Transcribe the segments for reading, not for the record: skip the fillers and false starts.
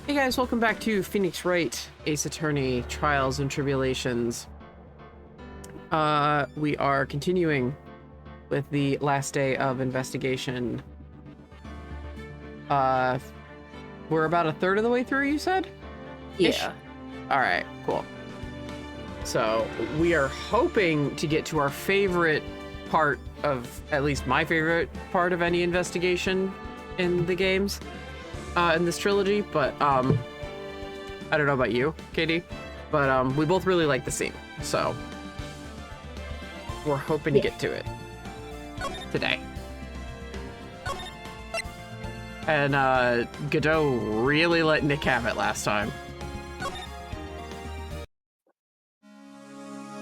Hey guys, welcome back to Phoenix Wright, Ace Attorney Trials and Tribulations. We are continuing with the last day of investigation. We're about a third of the way through, you said? Yeah. Alright, cool. So, we are hoping to get to our favorite part of, at least my favorite part of any investigation in the games. In this trilogy, but I don't know about you, Katie, but we both really like the scene, so we're hoping to get to it today. And Godot really let Nick have it last time.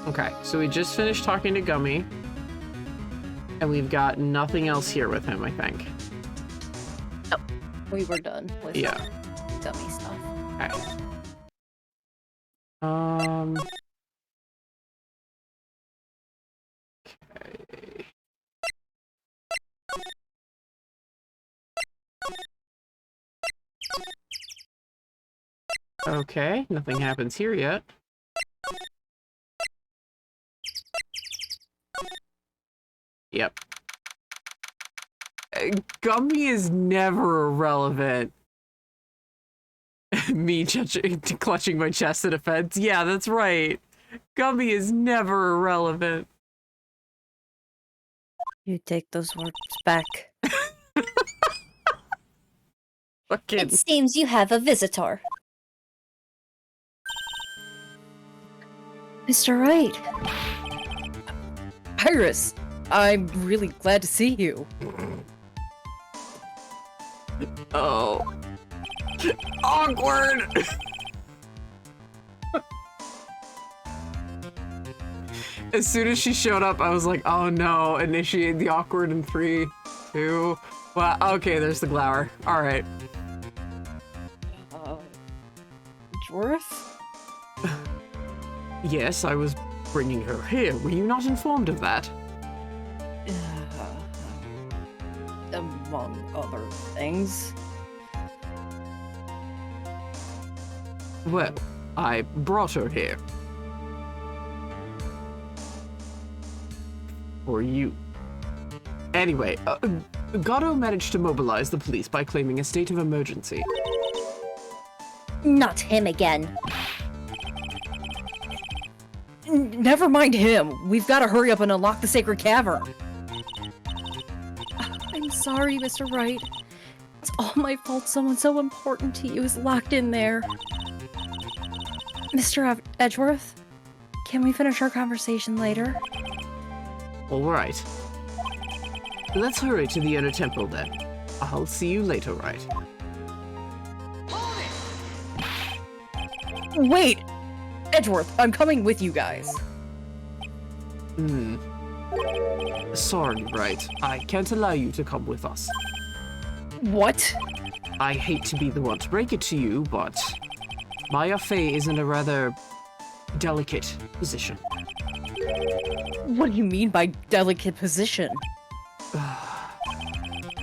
Okay, so we just finished talking to Gummy, and we've got nothing else here with him, I think. We were done with dummy stuff. Okay. Okay. Okay, nothing happens here yet. Yep. Gummy is never irrelevant. Me clutching my chest in offense. Yeah, that's right. Gummy is never irrelevant. You take those words back. Fucking. It seems you have a visitor. Mr. Wright. Iris, I'm really glad to see you. Oh. Awkward! As soon as she showed up, I was like, oh no, initiate the awkward in 3, 2... Well, okay, there's the glower. Alright. Jorth? Yes, I was bringing her here. Were you not informed of that? Among other things. Well, I brought her here. For you. Anyway, Godot managed to mobilize the police by claiming a state of emergency. Not him again. Never mind him. We've got to hurry up and unlock the sacred cavern. I'm sorry, Mr. Wright. It's all my fault someone so important to you is locked in there. Mr. Edgeworth, can we finish our conversation later? All right. Let's hurry to the inner temple then. I'll see you later, Wright? Wait! Edgeworth, I'm coming with you guys. Sorry, Wright. I can't allow you to come with us. What? I hate to be the one to break it to you, but Maya Fey is in a rather delicate position. What do you mean by delicate position?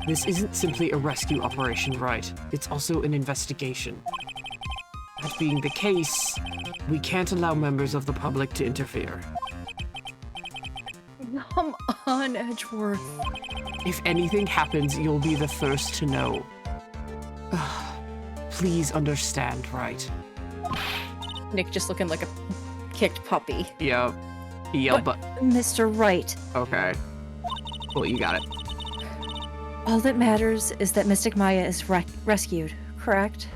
This isn't simply a rescue operation, Wright. It's also an investigation. That being the case, we can't allow members of the public to interfere. Come on, Edgeworth. If anything happens, you'll be the first to know. Please understand, Wright? Nick just looking like a kicked puppy. Yeah, but... Mr. Wright. Okay. Well, you got it. All that matters is that Mystic Maya is rescued, correct?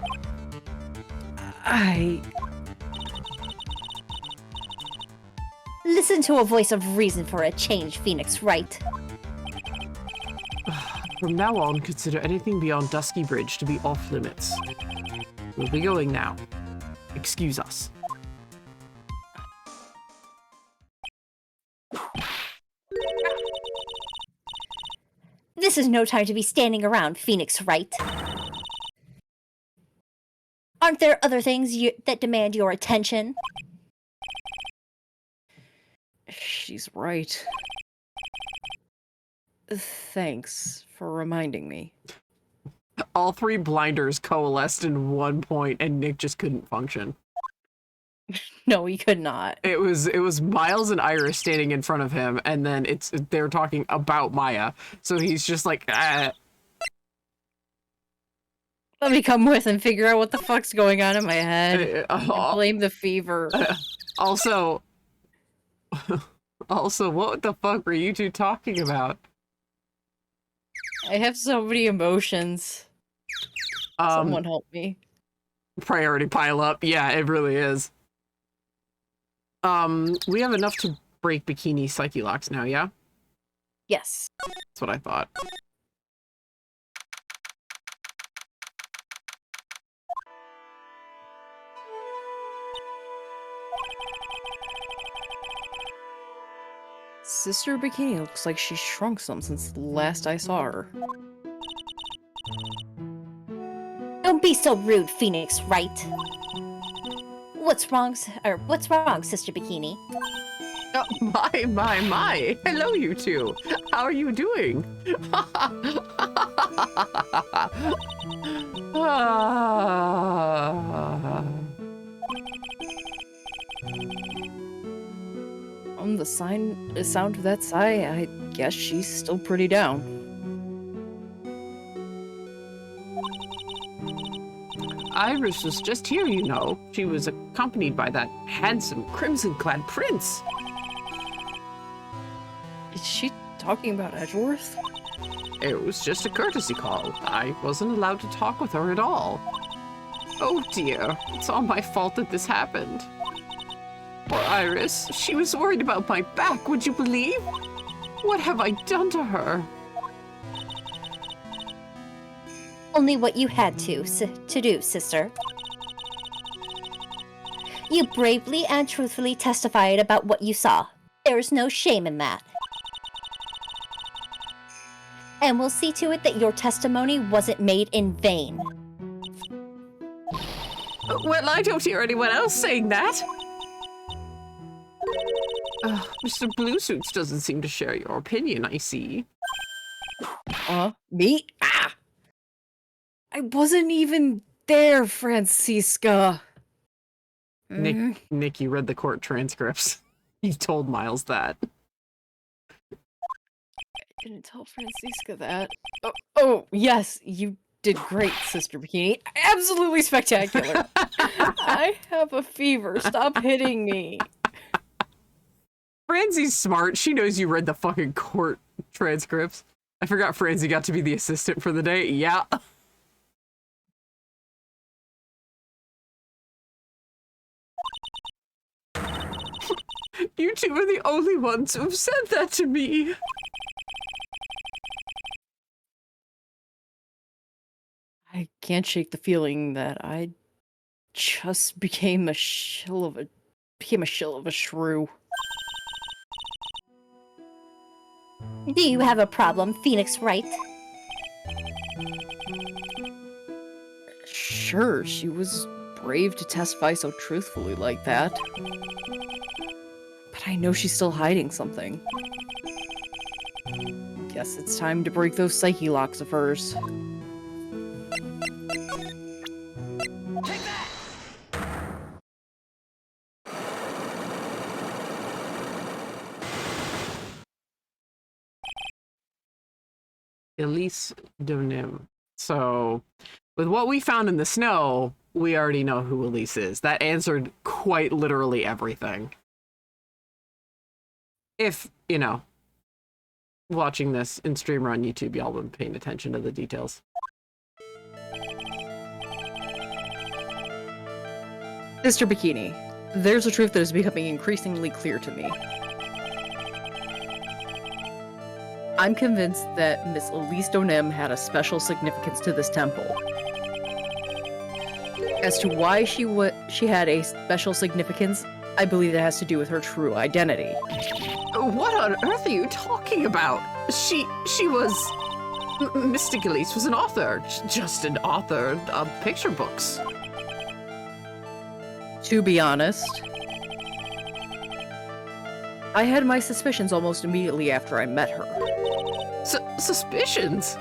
Listen to a voice of reason for a change, Phoenix Wright. From now on, consider anything beyond Dusky Bridge to be off limits. We'll be going now. Excuse us. This is no time to be standing around, Phoenix Wright. Aren't there other things that demand your attention? She's right. Thanks for reminding me. All three blinders coalesced in one point, and Nick just couldn't function. No, he could not. It was Miles and Iris standing in front of him, and then they're talking about Maya, so he's just like, ah. Let me come with and figure out what the fuck's going on in my head. And blame the fever. Also, what the fuck were you two talking about? I have so many emotions. Someone help me. Priority pile up. Yeah, it really is. We have enough to break Bikini Psyche locks now, yeah? Yes. That's what I thought. Sister Bikini looks like she's shrunk some since the last I saw her. Don't be so rude, Phoenix Wright. What's wrong, Sister Bikini? Oh, my. Hello, you two. How are you doing? On the sound of that sigh, I guess she's still pretty down. Iris was just here, you know. She was accompanied by that handsome crimson-clad prince. Is she talking about Edgeworth? It was just a courtesy call. I wasn't allowed to talk with her at all. Oh dear, it's all my fault that this happened. Poor Iris, she was worried about my back, would you believe? What have I done to her? Only what you had to do, sister. You bravely and truthfully testified about what you saw. There is no shame in that. And we'll see to it that your testimony wasn't made in vain. Well, I don't hear anyone else saying that. Mr. Bluesuits doesn't seem to share your opinion, I see. Me? Ah! I wasn't even there, Francisca. Nick, you read the court transcripts. You told Miles that. I didn't tell Francisca that. Oh, yes, you did great, Sister Bikini. Absolutely spectacular. I have a fever. Stop hitting me. Franzie's smart. She knows you read the fucking court transcripts. I forgot Franzie got to be the assistant for the day. Yeah. You two are the only ones who've said that to me. I can't shake the feeling that I just became a shell of a shrew. Do you have a problem, Phoenix Wright? Sure, she was brave to testify so truthfully like that. But I know she's still hiding something. Guess it's time to break those psyche locks of hers. Take that! Elise Donim. So, with what we found in the snow, we already know who Elise is. That answered quite literally everything. If, you know, watching this in stream or on YouTube, y'all been paying attention to the details. Sister Bikini, there's a truth that is becoming increasingly clear to me. I'm convinced that Miss Elise Donim had a special significance to this temple. As to why she had a special significance, I believe it has to do with her true identity. What on earth are you talking about? She was... Mystic Elise was an author. Just an author of picture books. To be honest, I had my suspicions almost immediately after I met her. Suspicions?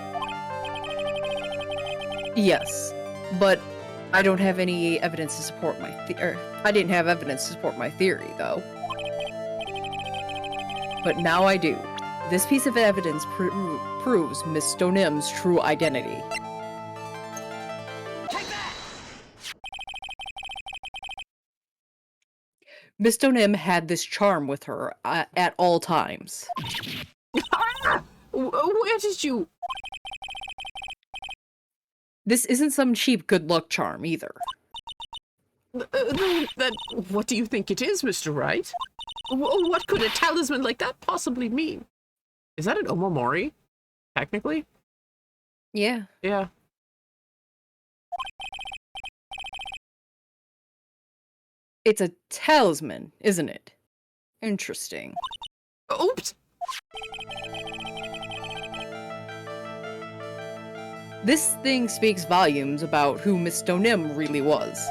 Yes, but I don't have any evidence to support my I didn't have evidence to support my theory, though. But now I do. This piece of evidence proves Miss Stonim's true identity. Take that! Miss Stonim had this charm with her at all times. Where did you... This isn't some cheap good luck charm, either. What do you think it is, Mr. Wright? What could a talisman like that possibly mean? Is that an omamori? Technically? Yeah. Yeah. It's a talisman, isn't it? Interesting. Oops! This thing speaks volumes about who Miss Stonim really was.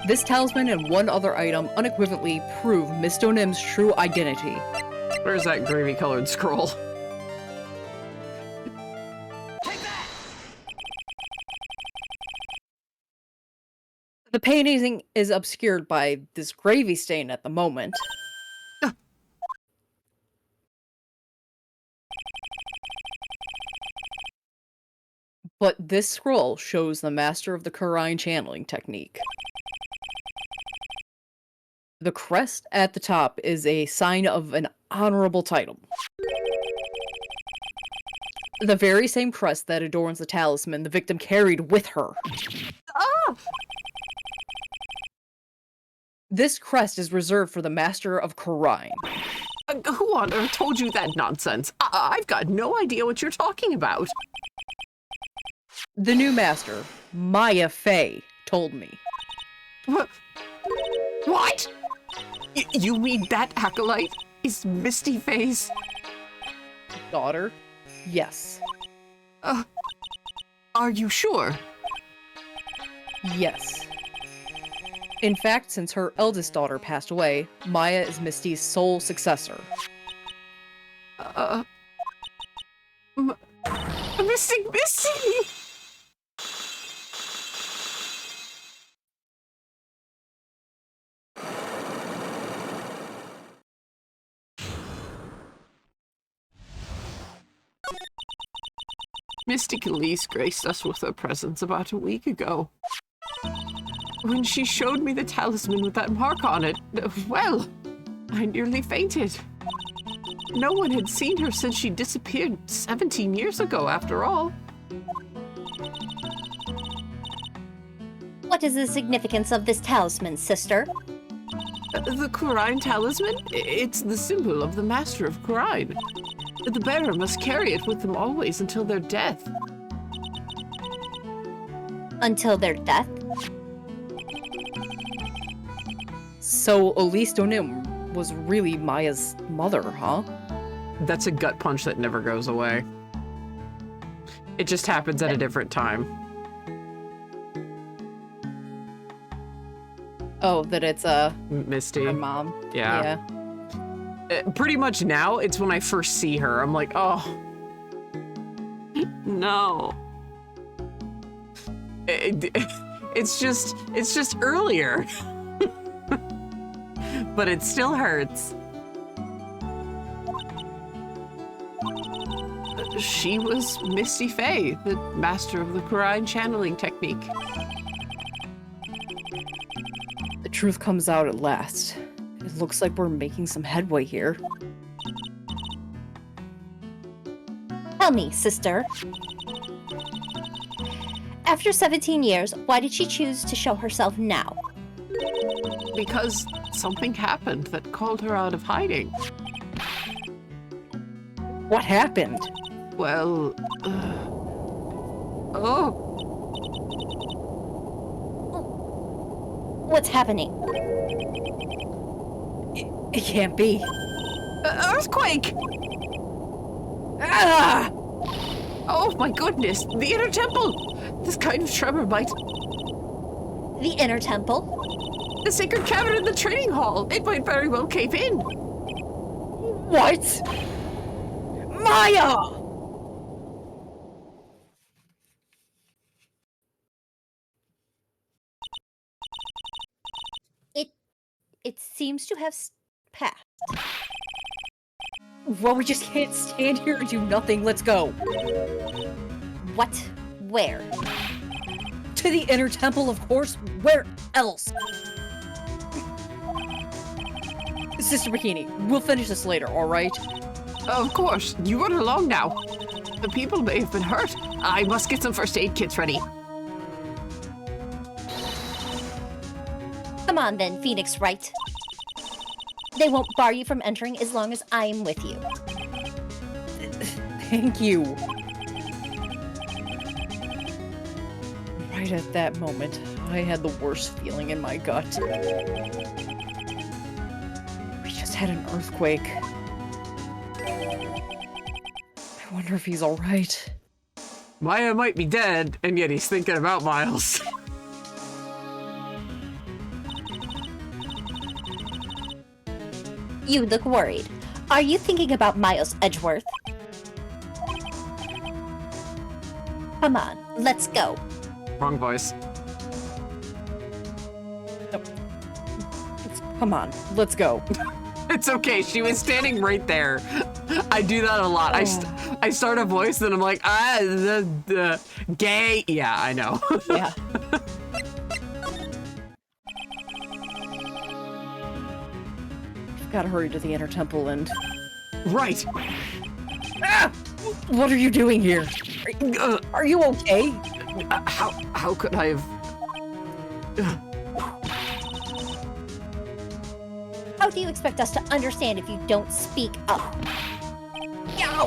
This talisman and one other item unequivocally prove Miss Stonim's true identity. Where's that gravy-colored scroll? Take that! The painting is obscured by this gravy stain at the moment. But this scroll shows the master of the Kurine channeling technique. The crest at the top is a sign of an honorable title. The very same crest that adorns the talisman the victim carried with her. Ah! This crest is reserved for the master of Kurine. Who on earth told you that nonsense? I've got no idea what you're talking about. The new master, Maya Fey, told me. What? You mean that acolyte is Misty Face? Daughter? Yes. Are you sure? Yes. In fact, since her eldest daughter passed away, Maya is Misty's sole successor. Misty! Mystic Elise graced us with her presence about a week ago. When she showed me the talisman with that mark on it, well, I nearly fainted. No one had seen her since she disappeared 17 years ago, after all. What is the significance of this talisman, sister? The Kurine talisman? It's the symbol of the master of Kurine. The bearer must carry it with them always until their death. Until their death? So Elise Donim was really Maya's mother, huh? That's a gut punch that never goes away. It just happens at a different time. Oh, that it's Misty. her mom. Yeah. Pretty much now, it's when I first see her. I'm like, oh. No. It's just earlier. But it still hurts. She was Misty Fey, the master of the Kurine channeling technique. The truth comes out at last. It looks like we're making some headway here. Tell me, sister. After 17 years, why did she choose to show herself now? Because something happened that called her out of hiding. What happened? Well, What's happening? It can't be. Earthquake! Ah! Oh my goodness, the inner temple! This kind of tremor might... The inner temple? The sacred cavern in the training hall! It might very well cave in! What? Maya! It seems to have passed. Well, we just can't stand here and do nothing. Let's go. What? Where? To the inner temple, of course. Where else? Sister Bikini, we'll finish this later, alright? Of course, you run along now. The people may have been hurt. I must get some first aid kits ready. Come on then, Phoenix Wright. They won't bar you from entering as long as I'm with you. Thank you. Right at that moment, I had the worst feeling in my gut. We just had an earthquake. I wonder if he's alright. Maya might be dead, and yet he's thinking about Miles. You look worried. Are you thinking about Miles Edgeworth? Come on, let's go. Wrong voice. Come on, let's go. It's okay, she was standing right there. I do that a lot. I start a voice, then I'm like, the gay. Yeah, I know. Yeah. Gotta hurry to the inner temple and... Right. Ah! What are you doing here? Are you okay? How could I have... How do you expect us to understand if you don't speak up? Ow!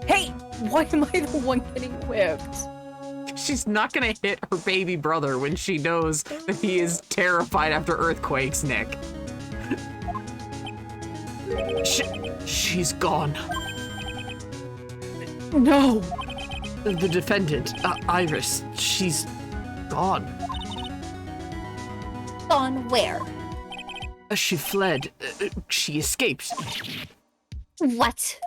Hey! Why am I the one getting whipped? She's not gonna hit her baby brother when she knows that he is terrified after earthquakes, Nick. She's gone. No! The defendant, Iris, she's gone. Gone where? She fled. She escaped. What?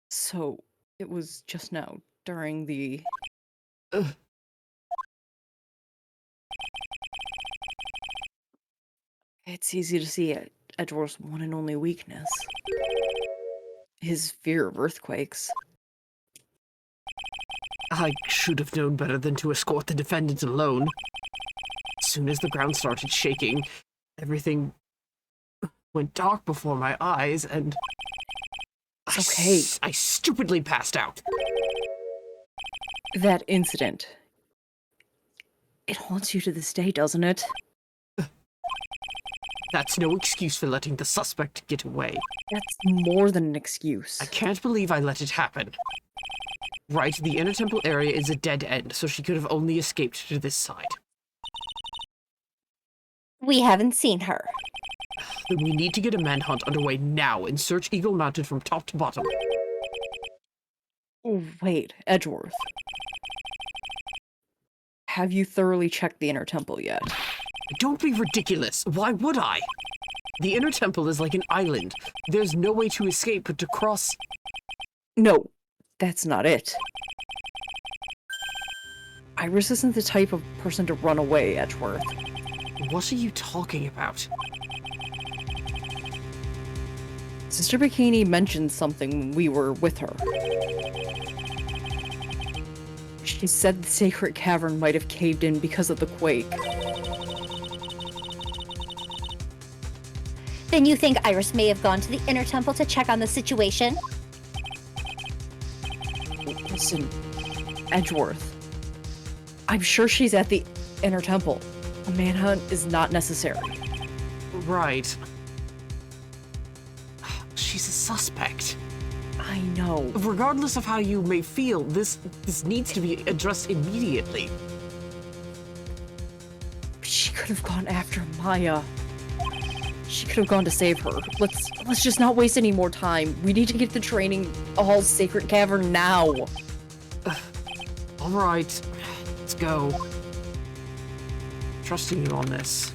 So, it was just now, during the... It's easy to see Edgeworth's one and only weakness. His fear of earthquakes. I should have known better than to escort the defendant alone. As soon as the ground started shaking, everything went dark before my eyes, and Okay. I stupidly passed out. That incident. It haunts you to this day, doesn't it? That's no excuse for letting the suspect get away. That's more than an excuse. I can't believe I let it happen. Right, the inner temple area is a dead end, so she could have only escaped to this side. We haven't seen her. Then we need to get a manhunt underway now and search Eagle Mountain from top to bottom. Oh, wait, Edgeworth. Have you thoroughly checked the inner temple yet? Don't be ridiculous. Why would I? The inner temple is like an island. There's no way to escape but to cross. No, that's not it. Iris isn't the type of person to run away, Edgeworth. What are you talking about? Sister Bikini mentioned something when we were with her. She said the sacred cavern might have caved in because of the quake. Then you think Iris may have gone to the inner temple to check on the situation? Listen, Edgeworth. I'm sure she's at the inner temple. A manhunt is not necessary. Right. She's a suspect. I know. Regardless of how you may feel, this needs to be addressed immediately. She could have gone after Maya. She could have gone to save her. Let's just not waste any more time. We need to get the training hall's sacred cavern now. All right, let's go. Trusting you on this.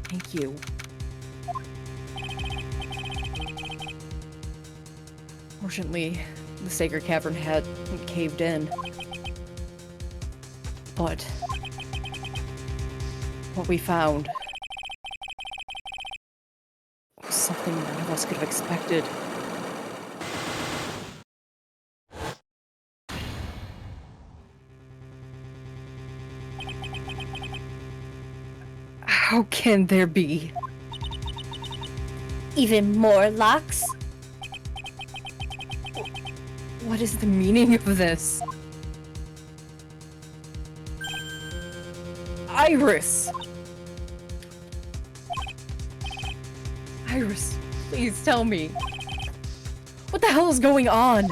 Thank you. Fortunately, the Sacred Cavern had caved in. But what we found was something none of us could have expected. How can there be? Even more locks? What is the meaning of this? Iris! Iris, please tell me. What the hell is going on?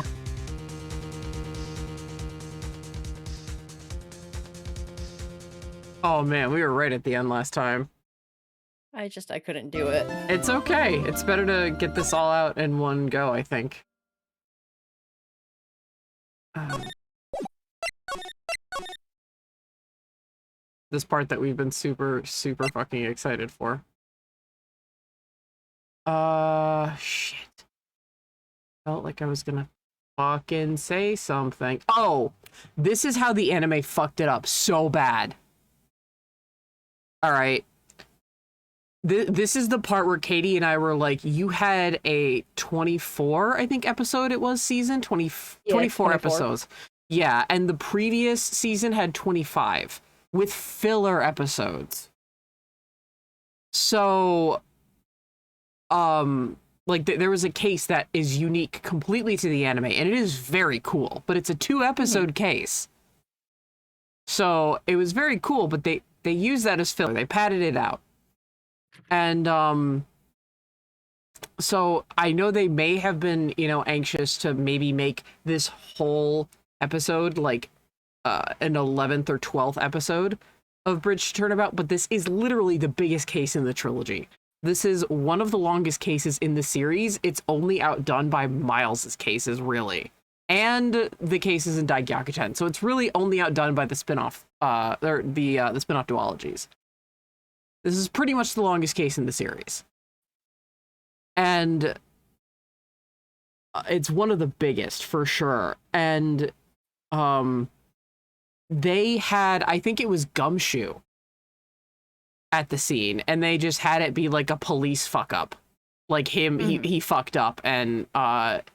Oh man, we were right at the end last time. I couldn't do it. It's okay. It's better to get this all out in one go, I think. This part that we've been super fucking excited for. Shit. Felt like I was gonna fucking say something. Oh, this is how the anime fucked it up so bad. All right. This is the part where Katie and I were like, you had a 24, I think, episode it was, season? 24 episodes. Yeah, and the previous season had 25 with filler episodes. So, like, there was a case that is unique completely to the anime, and it is very cool, but it's a 2-episode case. So, it was very cool, but they used that as filler. They padded it out. And so I know they may have been, you know, anxious to maybe make this whole episode like an 11th or 12th episode of Bridge to Turnabout, but this is literally the biggest case in the trilogy. This is one of the longest cases in the series. It's only outdone by Miles's cases, really, and the cases in Daigyaku-ten. So it's really only outdone by the spin-off, or the spin-off duologies. This is pretty much the longest case in the series. And it's one of the biggest, for sure. And they had, I think it was Gumshoe at the scene, and they just had it be like a police fuck-up. Like him, he fucked up, and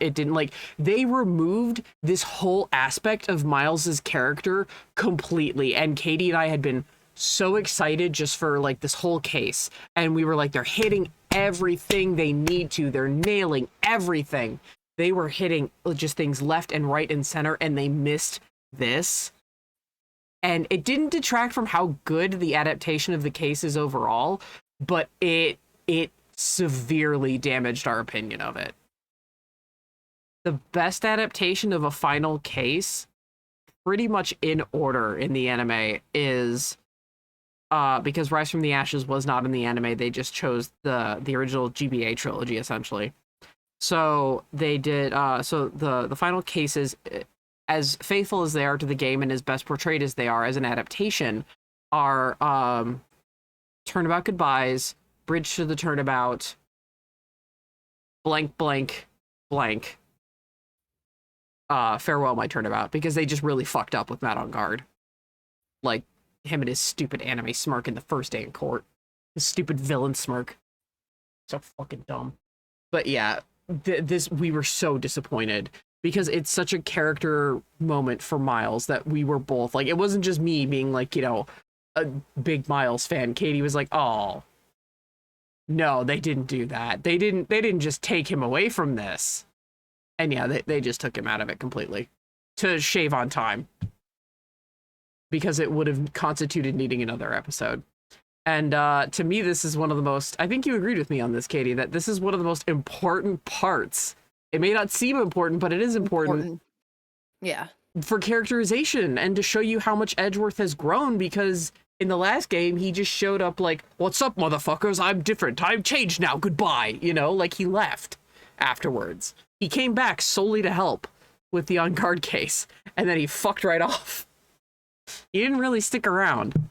it didn't, like, they removed this whole aspect of Miles's character completely, and Katie and I had been so excited just for like this whole case, and we were like, they're hitting everything they need to, they're nailing everything. They were hitting just things left and right and center, and they missed this. And it didn't detract from how good the adaptation of the case is overall, but it severely damaged our opinion of it. The best adaptation of a final case, pretty much in order in the anime, is because Rise from the Ashes was not in the anime. They just chose the original GBA trilogy, essentially. So they did, so the final cases, as faithful as they are to the game and as best portrayed as they are as an adaptation, are Turnabout Goodbyes, Bridge to the Turnabout, blank, blank, blank, Farewell My Turnabout, because they just really fucked up with Matt on Guard. Like, him and his stupid anime smirk in the first day in court. His stupid villain smirk. So fucking dumb. But yeah, this, we were so disappointed because it's such a character moment for Miles that we were both like, it wasn't just me being like, you know, a big Miles fan. Katie was like, oh no, they didn't do that. They didn't just take him away from this. And yeah, they just took him out of it completely to shave on time, because it would have constituted needing another episode. And to me, this is one of the most, I think you agreed with me on this, Katie, that this is one of the most important parts. It may not seem important, but it is important. Yeah. For characterization and to show you how much Edgeworth has grown, because in the last game, he just showed up like, what's up, motherfuckers? I'm different. I'm changed now. Goodbye. You know, like he left afterwards. He came back solely to help with the On Guard case, and then he fucked right off. He didn't really stick around.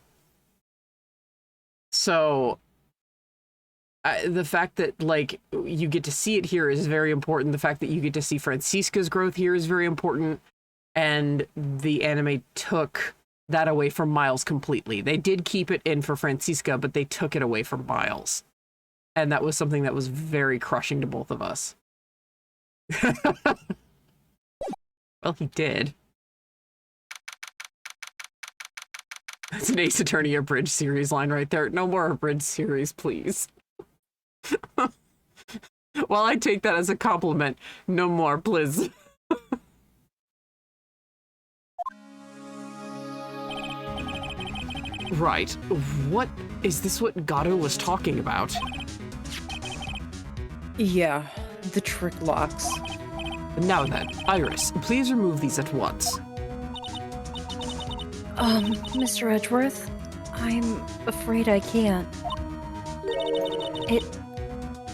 So the fact that, like, you get to see it here is very important. The fact that you get to see Franziska's growth here is very important. And the anime took that away from Miles completely. They did keep it in for Franziska, but they took it away from Miles. And that was something that was very crushing to both of us. Well, he did. That's an Ace Attorney Abridged series line right there. No more Abridged series, please. Well, I take that as a compliment. No more, please. Right. What is this what Gato was talking about? Yeah, the trick locks. Now then, Iris, please remove these at once. Mr. Edgeworth, I'm afraid I can't.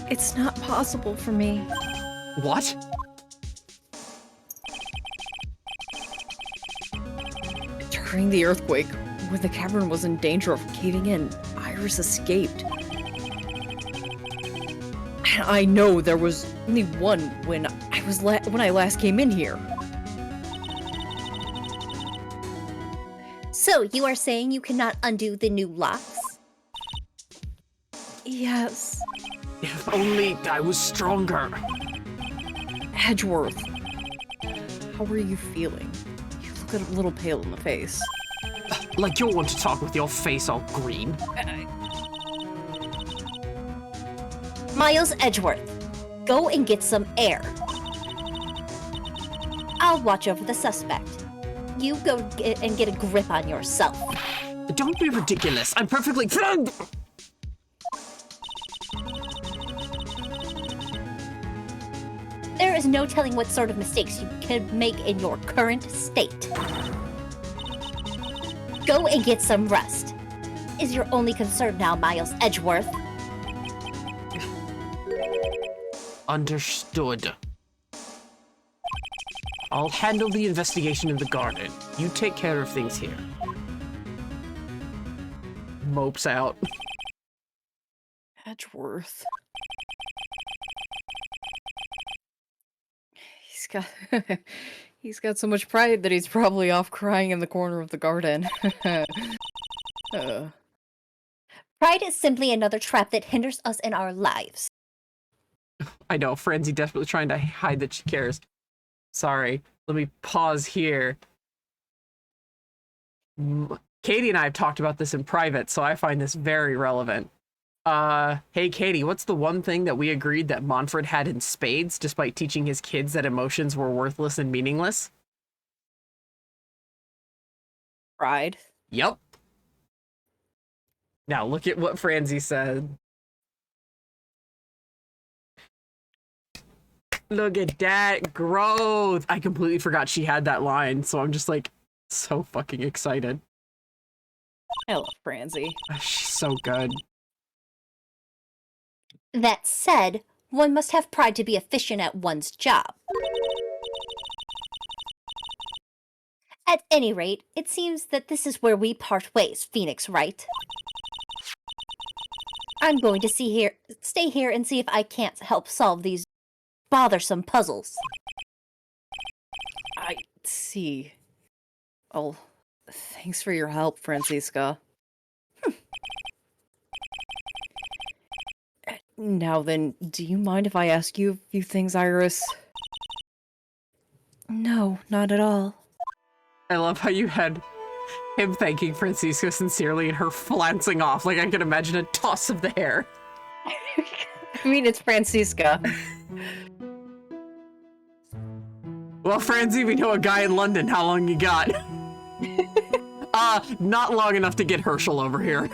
It's not possible for me. What? During the earthquake, when the cavern was in danger of caving in, Iris escaped. And I know there was only one when I last came in here. So, you are saying you cannot undo the new locks? Yes. If only I was stronger. Edgeworth, how are you feeling? You look a little pale in the face. Like you'll want to talk with your face all green. Miles Edgeworth, go and get some air. I'll watch over the suspect. You go and get a grip on yourself. Don't be ridiculous. I'm perfectly... There is no telling what sort of mistakes you could make in your current state. Go and get some rest. Is your only concern now, Miles Edgeworth? Understood. I'll handle the investigation in the garden. You take care of things here. Mopes out. Edgeworth. He's got so much pride that he's probably off crying in the corner of the garden. Pride is simply another trap that hinders us in our lives. I know, Frenzy desperately trying to hide that she cares. Sorry, let me pause here. Katie and I have talked about this in private, so I find this very relevant. Hey Katie, what's the one thing that we agreed that Monfred had in spades, despite teaching his kids that emotions were worthless and meaningless? Pride. Yep. Now look at what Franzi said. Look at that growth. I completely forgot she had that line, so I'm just like so fucking excited. I love Franzi. She's so good. That said, one must have pride to be efficient at one's job. At any rate, it seems that this is where we part ways, Phoenix Wright. I'm going to stay here and see if I can't help solve these bothersome puzzles. I see. Oh, thanks for your help, Franziska. Now then, do you mind if I ask you a few things, Iris? No, not at all. I love how you had him thanking Francisco sincerely and her flouncing off. Like I can imagine a toss of the hair. I mean, it's Franziska. Well, Franzi, we know a guy in London. How long you got? Not long enough to get Herschel over here.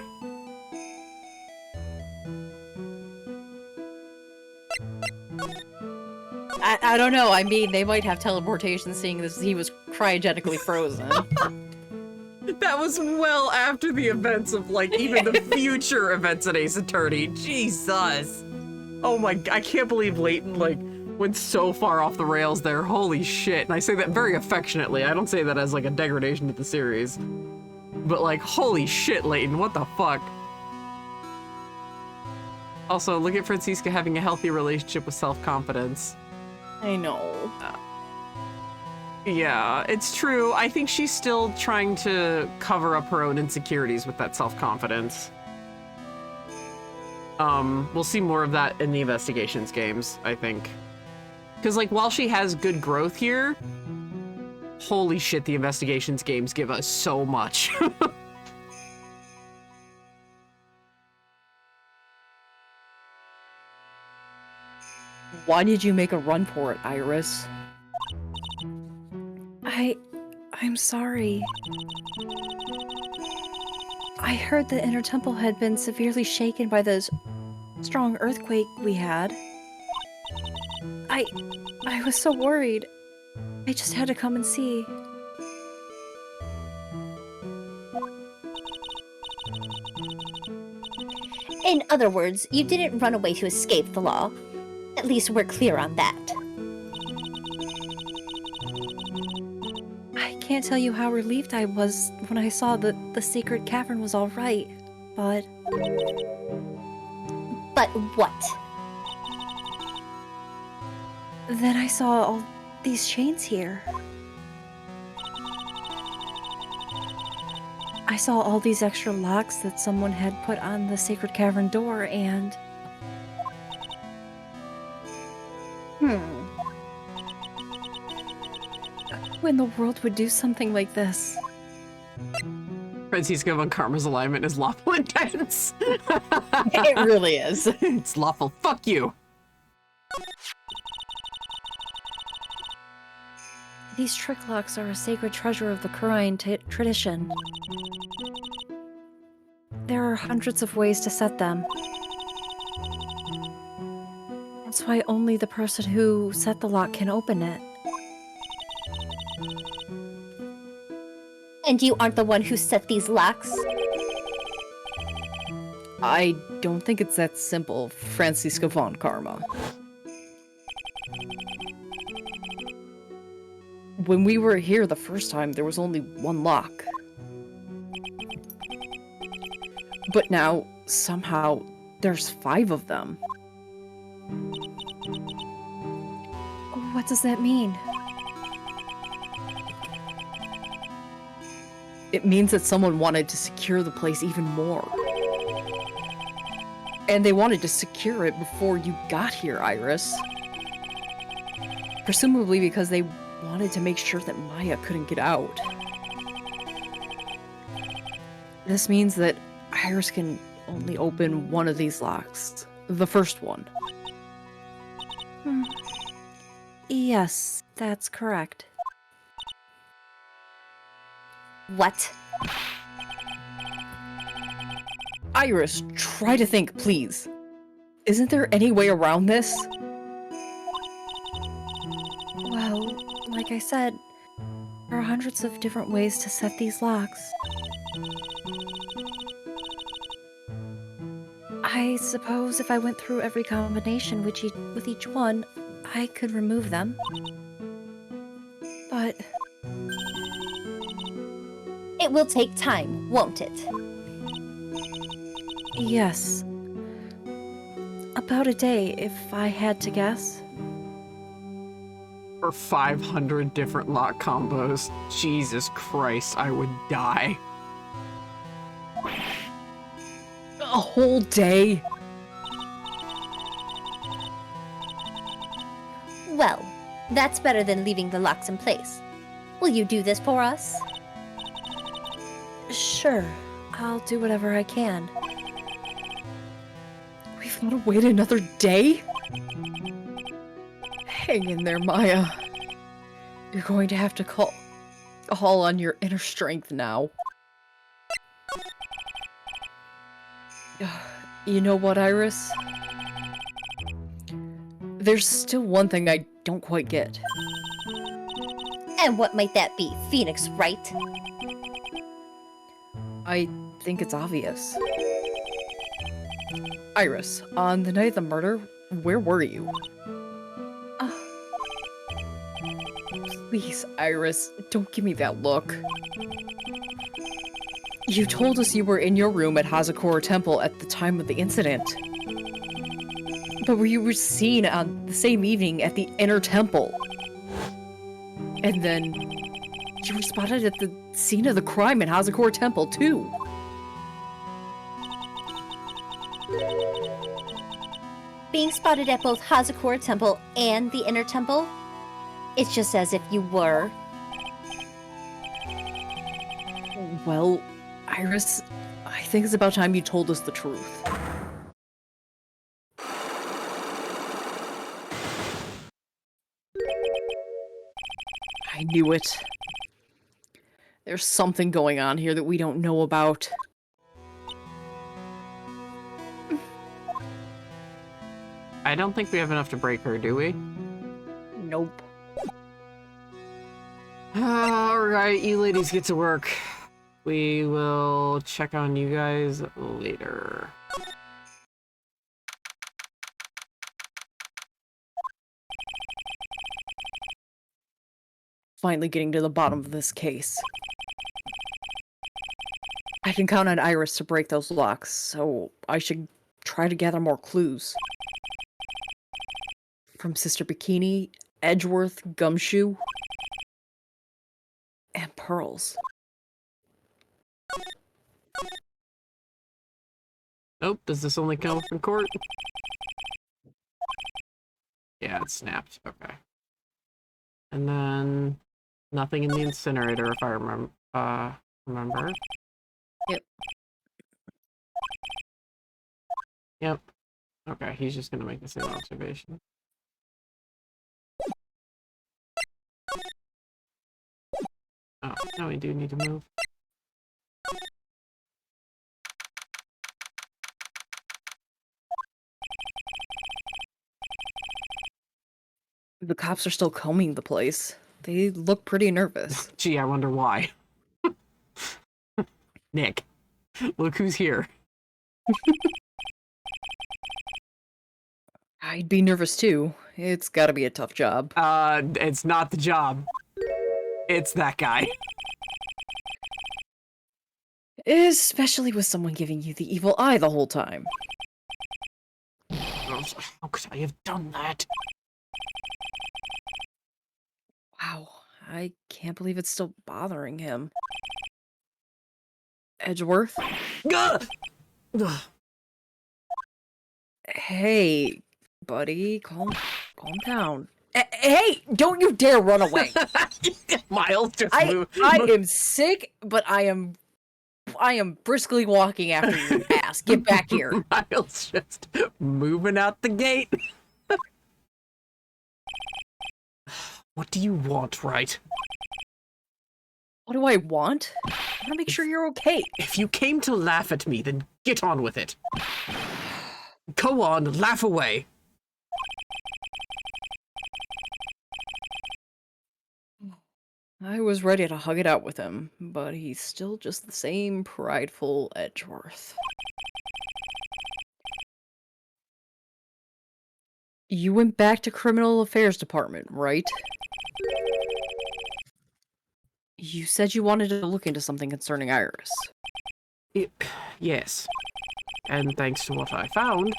I don't know. I mean, they might have teleportation, seeing as he was cryogenically frozen. That was well after the events of, like, even the future events at Ace Attorney. Jesus. Oh my, I can't believe Layton, like, went so far off the rails there. Holy shit. And I say that very affectionately. I don't say that as, like, a degradation to the series. But, like, holy shit, Layton, what the fuck? Also, look at Francisca having a healthy relationship with self-confidence. I know. Yeah, it's true. I think she's still trying to cover up her own insecurities with that self-confidence. We'll see more of that in the investigations games, I think. Because, like, while she has good growth here, holy shit, the investigations games give us so much. Why did you make a run for it, Iris? I'm sorry. I heard the Inner Temple had been severely shaken by the strong earthquake we had. I was so worried. I just had to come and see. In other words, you didn't run away to escape the law. At least we're clear on that. I can't tell you how relieved I was when I saw that the secret cavern was all right, but... But what? Then I saw all these chains here. I saw all these extra locks that someone had put on the sacred cavern door, and... Who in the world would do something like this? Francisca von Karma's alignment is lawful intense. It really is. It's lawful. Fuck you. These trick locks are a sacred treasure of the Kurine tradition. There are hundreds of ways to set them. That's why only the person who set the lock can open it. And you aren't the one who set these locks? I don't think it's that simple, Francisca von Karma. When we were here the first time, there was only one lock. But now, somehow, there's 5 of them. What does that mean? It means that someone wanted to secure the place even more. And they wanted to secure it before you got here, Iris. Presumably because they wanted to make sure that Maya couldn't get out. This means that Iris can only open one of these locks. The first one. Yes, that's correct. What? Iris, try to think, please. Isn't there any way around this? Well, like I said, there are hundreds of different ways to set these locks. I suppose if I went through every combination with each one, I could remove them. But... It will take time, won't it? yes. About a day, if I had to guess. For 500 different lock combos. Jesus Christ, I would die. A whole day? Well, that's better than leaving the locks in place. Will you do this for us? Sure, I'll do whatever I can. We've got to wait another day? Hang in there, Maya. You're going to have to call on your inner strength now. You know what, Iris? There's still one thing I don't quite get. And what might that be, Phoenix, Wright? I think it's obvious. Iris, on the night of the murder, where were you? Please, Iris, don't give me that look. You told us you were in your room at Hazakura Temple at the time of the incident. But we were seen on the same evening at the inner temple. And then you were spotted at the scene of the crime in Hazakor Temple, too. Being spotted at both Hazakor Temple and the Inner Temple, it's just as if you were. Well, Iris, I think it's about time you told us the truth. I knew it. There's something going on here that we don't know about. I don't think we have enough to break her, do we? Nope. Alright, you ladies get to work. We will check on you guys later. Finally getting to the bottom of this case. I can count on Iris to break those locks, so I should try to gather more clues. From Sister Bikini, Edgeworth, Gumshoe, and Pearls. Nope, does this only come from court? Yeah, it snapped. Okay. And then nothing in the incinerator, if I remember. Yep. Yep. Okay, he's just gonna make the same observation. Oh, no, we do need to move. The cops are still combing the place. They look pretty nervous. Gee, I wonder why. Nick, look who's here. I'd be nervous too. It's gotta be a tough job. It's not the job. It's that guy. Especially with someone giving you the evil eye the whole time. How could I have done that? Wow, I can't believe it's still bothering him. Edgeworth? Gah! Ugh. Hey, buddy, calm down. Hey, don't you dare run away! Miles just I am sick, but I am briskly walking after your ass. Get back here. Miles just moving out the gate. What do you want, Wright? What do I want? I want to make sure you're okay. If you came to laugh at me, then get on with it. Go on, laugh away. I was ready to hug it out with him, but he's still just the same prideful Edgeworth. You went back to Criminal Affairs Department, right? You said you wanted to look into something concerning Iris. Yes. And thanks to what I found,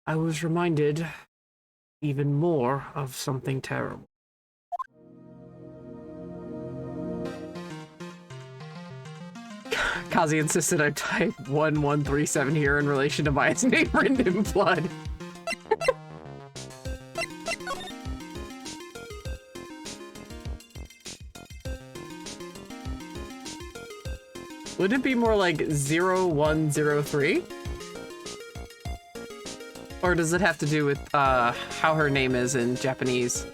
I was reminded even more of something terrible. Kazi insisted I type 1137 here in relation to Maya's name written in blood. Would it be more like 0103? Or does it have to do with how her name is in Japanese?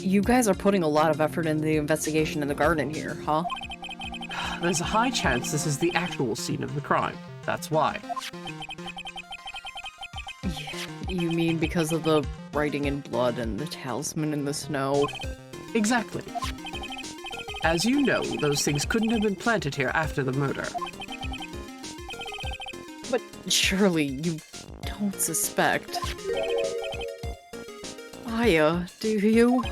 You guys are putting a lot of effort into the investigation in the garden here, huh? There's a high chance this is the actual scene of the crime. That's why. You mean because of the writing in blood and the talisman in the snow? Exactly. As you know, those things couldn't have been planted here after the murder. But surely you don't suspect. Aya, do you?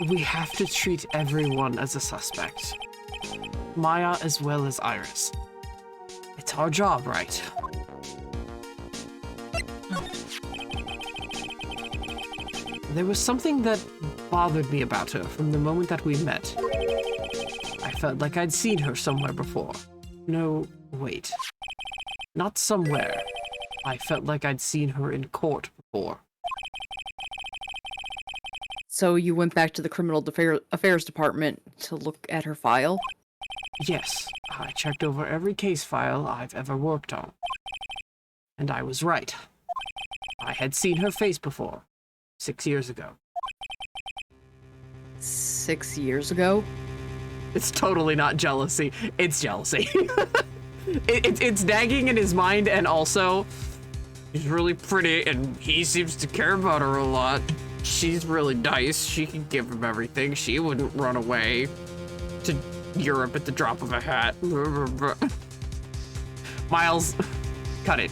We have to treat everyone as a suspect. Maya as well as Iris. It's our job, right? There was something that bothered me about her from the moment that we met. I felt like I'd seen her somewhere before. No, wait. Not somewhere. I felt like I'd seen her in court before. So you went back to the Criminal Affairs Department to look at her file? Yes, I checked over every case file I've ever worked on. And I was right. I had seen her face before, 6 years ago. 6 years ago? It's totally not jealousy. It's jealousy. It's nagging in his mind, and also, she's really pretty, and he seems to care about her a lot. She's really nice. She can give him everything. She wouldn't run away to Europe at the drop of a hat. Miles, cut it.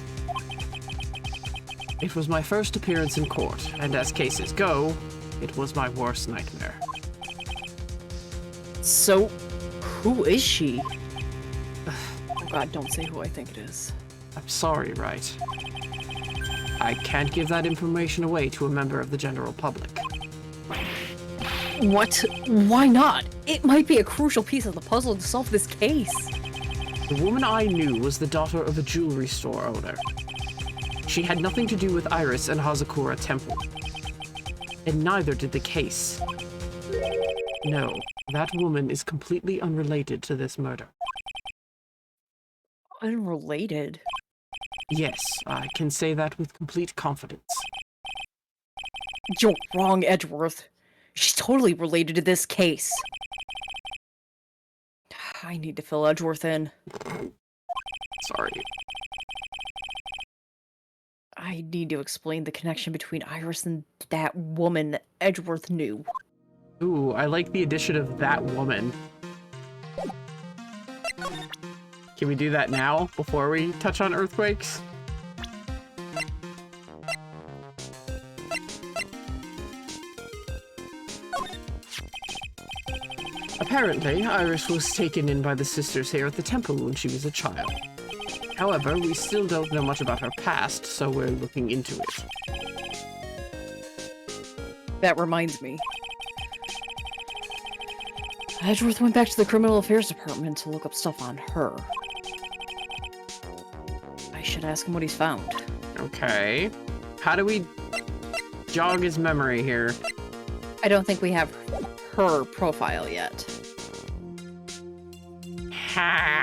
It was my first appearance in court, and as cases go, it was my worst nightmare. So, who is she? Oh god, don't say who I think it is. I'm sorry, Wright. I can't give that information away to a member of the general public. What? Why not? It might be a crucial piece of the puzzle to solve this case. The woman I knew was the daughter of a jewelry store owner. She had nothing to do with Iris and Hazakura Temple. And neither did the case. No, that woman is completely unrelated to this murder. Unrelated? Yes, I can say that with complete confidence. You're wrong, Edgeworth. She's totally related to this case. I need to fill Edgeworth in. Sorry. I need to explain the connection between Iris and that woman Edgeworth knew. Ooh, I like the addition of that woman. Can we do that now, before we touch on earthquakes? Apparently, Iris was taken in by the sisters here at the temple when she was a child. However, we still don't know much about her past, so we're looking into it. That reminds me. Edgeworth went back to the Criminal Affairs Department to look up stuff on her. I should ask him what he's found. Okay. How do we jog his memory here? I don't think we have her profile yet. Fine.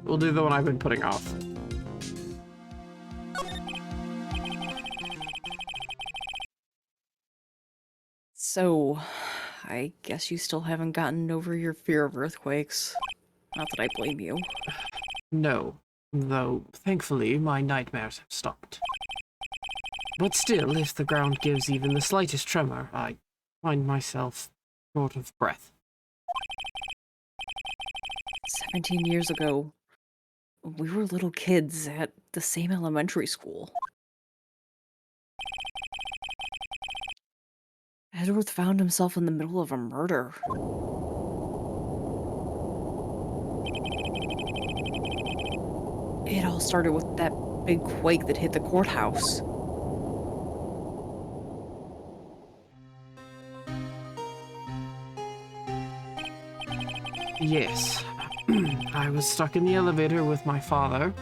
We'll do the one I've been putting off. So, I guess you still haven't gotten over your fear of earthquakes. Not that I blame you. No, though thankfully my nightmares have stopped. But still, if the ground gives even the slightest tremor, I find myself short of breath. 17 years ago, we were little kids at the same elementary school. Edgeworth found himself in the middle of a murder. It all started with that big quake that hit the courthouse. Yes. I was stuck in the elevator with my father,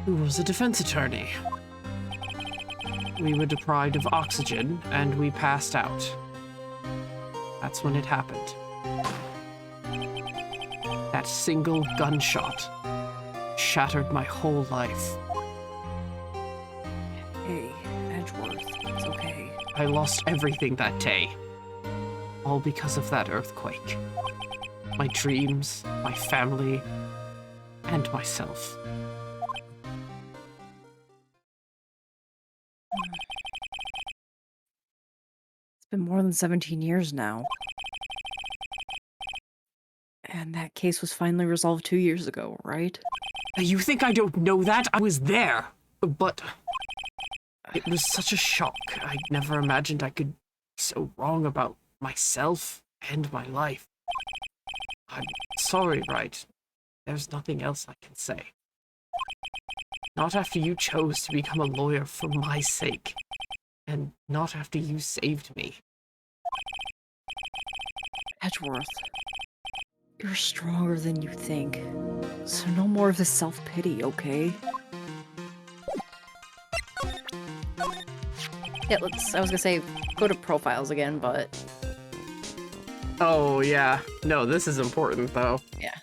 who was a defense attorney. We were deprived of oxygen, and we passed out. That's when it happened. That single gunshot shattered my whole life. Hey, Edgeworth, it's okay. I lost everything that day. All because of that earthquake. My dreams, my family, and myself. been more than 17 years now. And that case was finally resolved 2 years ago, right? You think I don't know that? I was there. But it was such a shock. I never imagined I could be so wrong about myself and my life. I'm sorry, Wright. There's nothing else I can say. Not after you chose to become a lawyer for my sake. And not after you saved me. Edgeworth, you're stronger than you think. So no more of this self-pity, okay? Yeah, I was gonna say, go to profiles again, but... Oh, yeah. No, this is important, though. Yeah.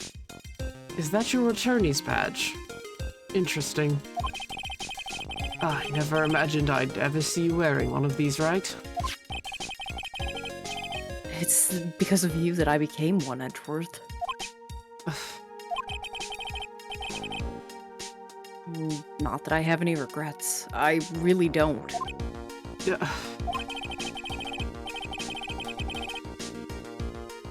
Is that your attorney's badge? Interesting. I never imagined I'd ever see you wearing one of these, right? It's because of you that I became one, Edgeworth. Not that I have any regrets. I really don't. Yeah.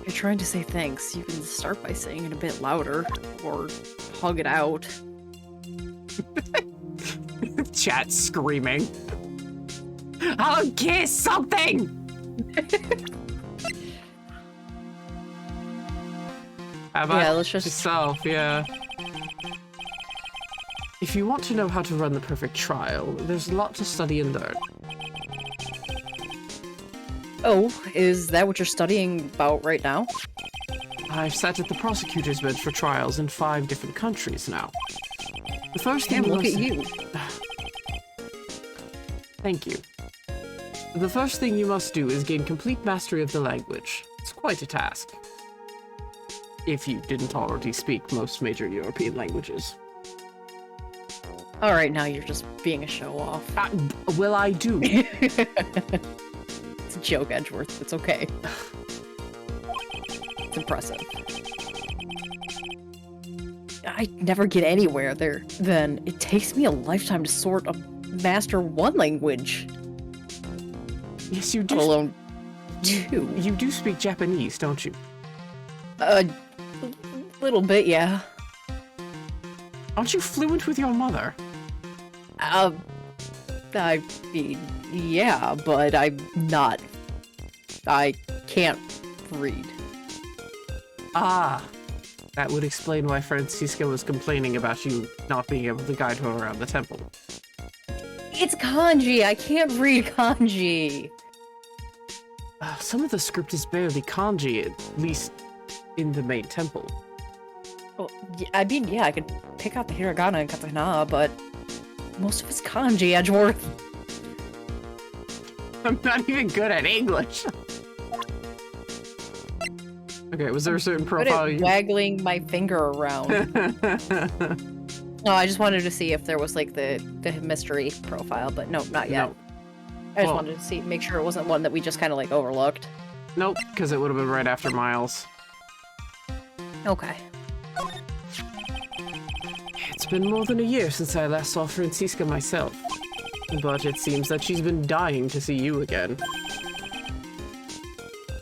If you're trying to say thanks, you can start by saying it a bit louder, or hug it out. Chat screaming. I'll kiss something! How about Yeah, let's just- yourself, yeah. If you want to know how to run the perfect trial, there's a lot to study and learn. Oh, is that what you're studying about right now? I've sat at the prosecutor's bench for trials in 5 different countries now. The first thing Damn, look must- at you. Thank you. The first thing you must do is gain complete mastery of the language. It's quite a task. If you didn't already speak most major European languages. Alright, now you're just being a show-off. Well, I do. It's a joke, Edgeworth. It's okay. It's impressive. I never get anywhere there. Then it takes me a lifetime to sort of master one language, Yes, you let do. alone two. You do speak Japanese, don't you? A little bit, yeah. Aren't you fluent with your mother? I mean, yeah, but I'm not. I can't read. Ah. That would explain why Francisca was complaining about you not being able to guide her around the temple. It's kanji! I can't read kanji! Some of the script is barely kanji, at least in the main temple. Well, I mean, yeah, I could pick out the hiragana and katakana, but most of it's kanji, Edgeworth. I'm not even good at English. Okay, was there a certain Good profile at you... waggling my finger around. No, I just wanted to see if there was like the mystery profile, but no, not yet. No. I just Well- wanted to see, make sure it wasn't one that we just kind of like overlooked. Nope, because it would have been right after Miles. Okay. It's been more than a year since I last saw Francisca myself. But it seems that she's been dying to see you again.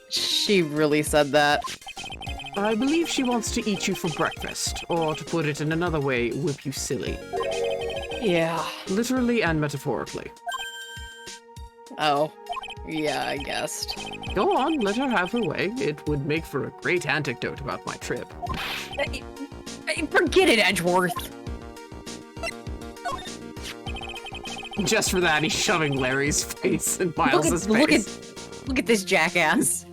She really said that. I believe she wants to eat you for breakfast, or to put it in another way, whip you silly. Yeah. Literally and metaphorically. Oh. Yeah, I guessed. Go on, let her have her way. It would make for a great anecdote about my trip. Forget it, Edgeworth! Just for that, he's shoving Larry's face in Miles's face. Look at this jackass.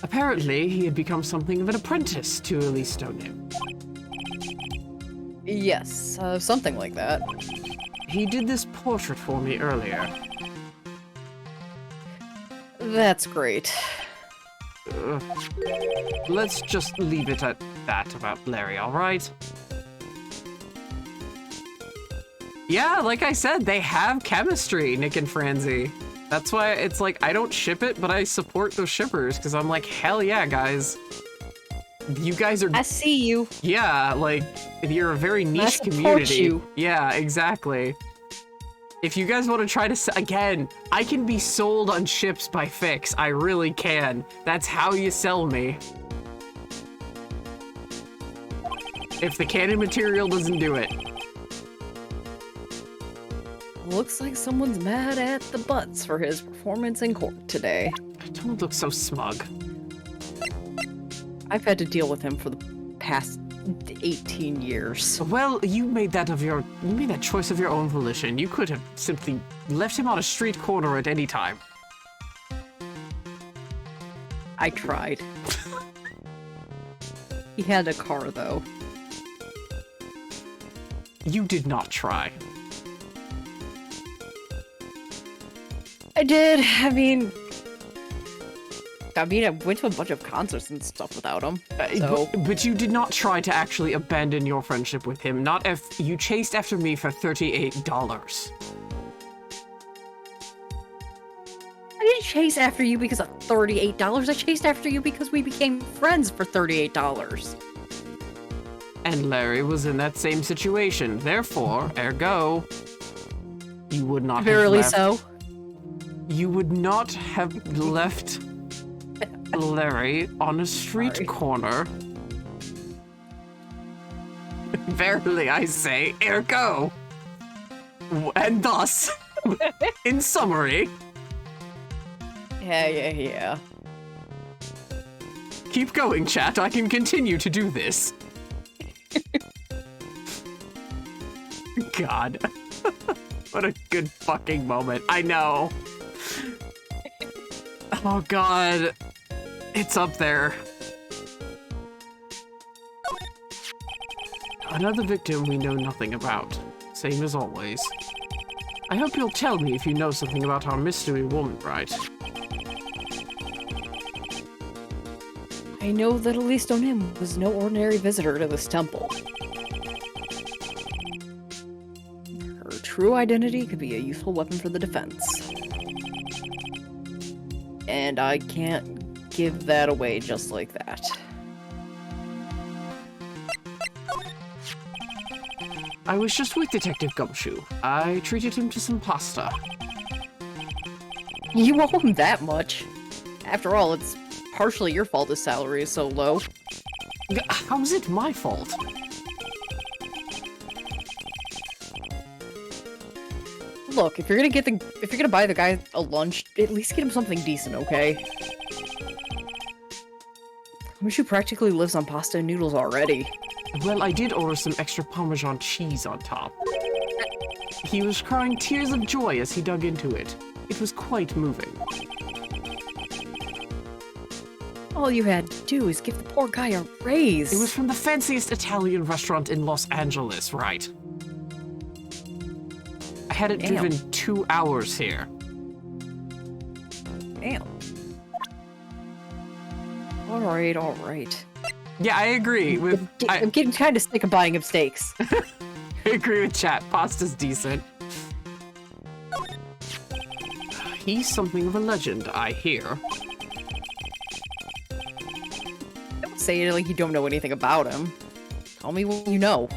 Apparently, he had become something of an apprentice to Elise Nim. Yes, something like that. He did this portrait for me earlier. That's great. Let's just leave it at that about Larry, alright? Yeah, like I said, they have chemistry, Nick and Franzi. That's why it's like, I don't ship it, but I support those shippers, because I'm like, hell yeah, guys. You guys are... I see you. Yeah, like, you're a very niche support community. you. Yeah, exactly. If you guys want to try to... Again, I can be sold on ships by Fix. I really can. That's how you sell me. If the canon material doesn't do it. Looks like someone's mad at the Butts for his performance in court today. Don't look so smug. I've had to deal with him for the past 18 years. Well, you made that choice of your own volition. You could have simply left him on a street corner at any time. I tried. He had a car, though. You did not try. I did. I mean, I went to a bunch of concerts and stuff without him. So. But you did not try to actually abandon your friendship with him. Not if you chased after me for $38. I didn't chase after you because of $38. I chased after you because we became friends for $38. And Larry was in that same situation. Therefore, ergo, you would not Verily have left. so. You would not have left Larry on a street corner. Verily, I say, ergo. And thus, in summary... Yeah. Keep going, chat. I can continue to do this. God. What a good fucking moment. I know. Oh God. It's up there. Another victim we know nothing about. Same as always. I hope you'll tell me if you know something about our mystery woman, Wright. I know that Elise Donim was no ordinary visitor to this temple. Her true identity could be a useful weapon for the defense. And I can't give that away just like that. I was just with Detective Gumshoe. I treated him to some pasta. You owe him that much. After all, it's partially your fault his salary is so low. How's it my fault? Look, if you're gonna buy the guy a lunch, at least get him something decent, okay? Gumshoe practically lives on pasta and noodles already. Well, I did order some extra Parmesan cheese on top. He was crying tears of joy as he dug into it. It was quite moving. All you had to do is give the poor guy a raise. It was from the fanciest Italian restaurant in Los Angeles, right? I had it driven 2 hours here. Damn. Alright. Yeah, I agree with... I'm getting kind of sick of buying him steaks. I agree with chat. Pasta's decent. He's something of a legend, I hear. Don't say it like you don't know anything about him. Tell me what you know.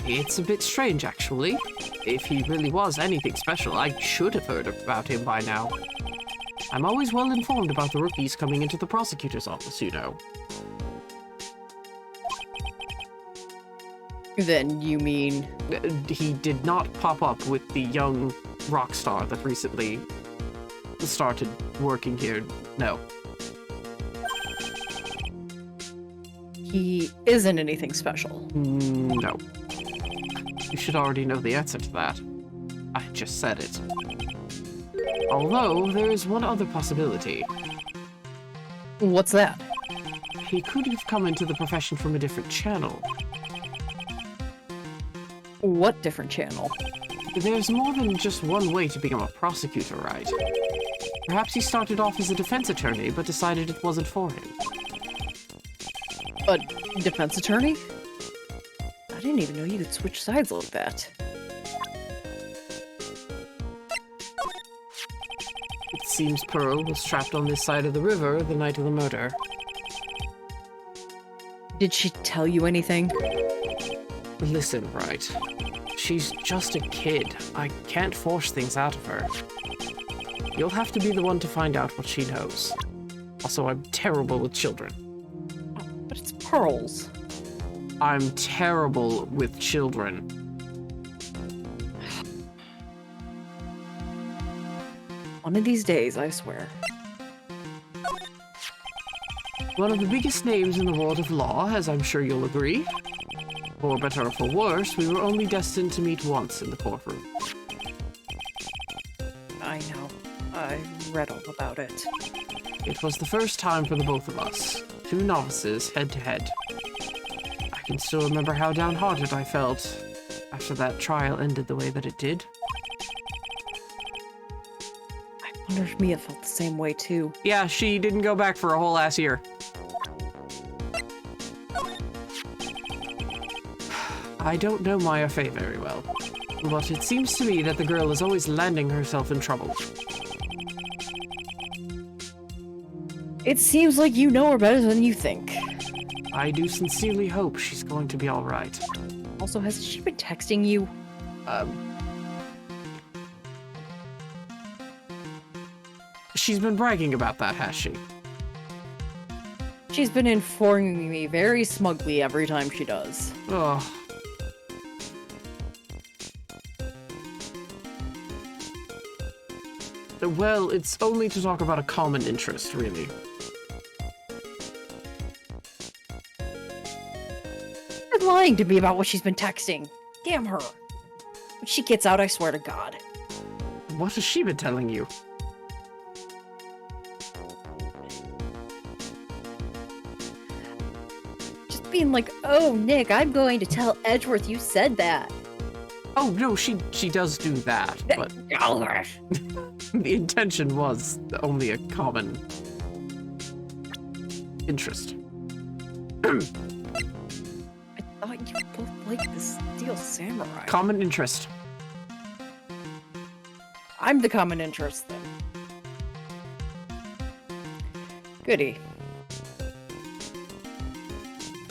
It's a bit strange, actually. If he really was anything special, I should have heard about him by now. I'm always well informed about the rookies coming into the prosecutor's office, you know. Then you mean... He did not pop up with the young rock star that recently started working here. No. He isn't anything special. No. You should already know the answer to that. I just said it. Although, there is one other possibility. What's that? He could have come into the profession from a different channel. What different channel? There's more than just one way to become a prosecutor, right? Perhaps he started off as a defense attorney, but decided it wasn't for him. A defense attorney? I didn't even know you could switch sides like that. It seems Pearl was trapped on this side of the river the night of the murder. Did she tell you anything? Listen, Wright. She's just a kid. I can't force things out of her. You'll have to be the one to find out what she knows. Also, I'm terrible with children. But it's pearls. I'm terrible with children. One of these days, I swear. One of the biggest names in the world of law, as I'm sure you'll agree. For better or for worse, we were only destined to meet once in the courtroom. I know. I read all about it. It was the first time for the both of us. Two novices, head to head. I can still remember how downhearted I felt after that trial ended the way that it did. I wonder if Mia felt the same way too. Yeah, she didn't go back for a whole ass year. I don't know Maya Fey very well, but it seems to me that the girl is always landing herself in trouble. It seems like you know her better than you think. I do sincerely hope she's going to be all right. Also, has she been texting you? She's been bragging about that, has she? She's been informing me very smugly every time she does. Ugh. Well, it's only to talk about a common interest, really. She's lying to me about what she's been texting. Damn her. When she gets out, I swear to God. What has she been telling you? Just being like, oh, Nick, I'm going to tell Edgeworth you said that. Oh, no, she does do that, but the intention was only a common interest. I thought you both liked the Steel Samurai. Common interest. I'm the common interest, then. Goody.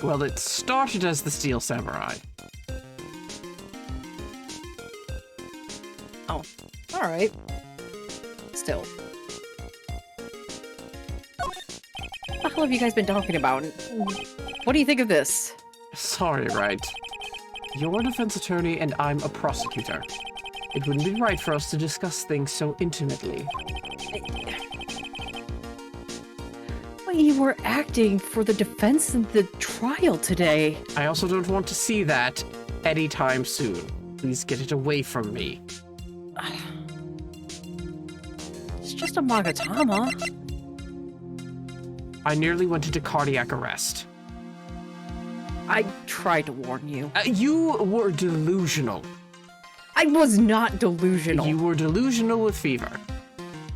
Well, it started as the Steel Samurai. Oh, alright. Still. What the hell have you guys been talking about? What do you think of this? Sorry, Wright. You're a defense attorney and I'm a prosecutor. It wouldn't be right for us to discuss things so intimately. But you were acting for the defense in the trial today. I also don't want to see that anytime soon. Please get it away from me. It's just a Magatama. I nearly went into cardiac arrest. I tried to warn you. You were delusional. I was not delusional. You were delusional with fever.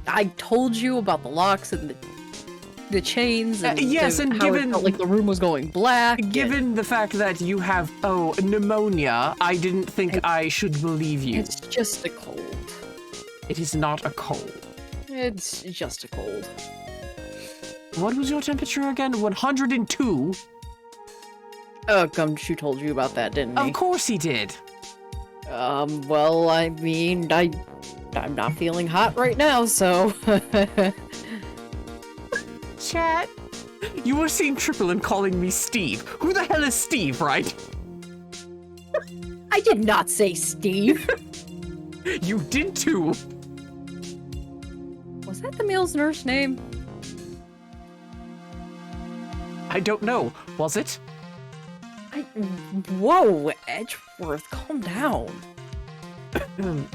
I told you about the locks and the chains and yes, and how given it felt like the room was going black. Given the fact that you have pneumonia, I didn't think I should believe you. It's just a cold. It is not a cold. It's just a cold. What was your temperature again? 102? Gumshoe told you about that, didn't he? Of course he did. Well, I mean, I'm not feeling hot right now, so... Chat. You were seeing Triple and calling me Steve. Who the hell is Steve, right? I did not say Steve. You did too. Was that the Mills nurse name? I don't know. Was it? Whoa, Edgeworth, calm down.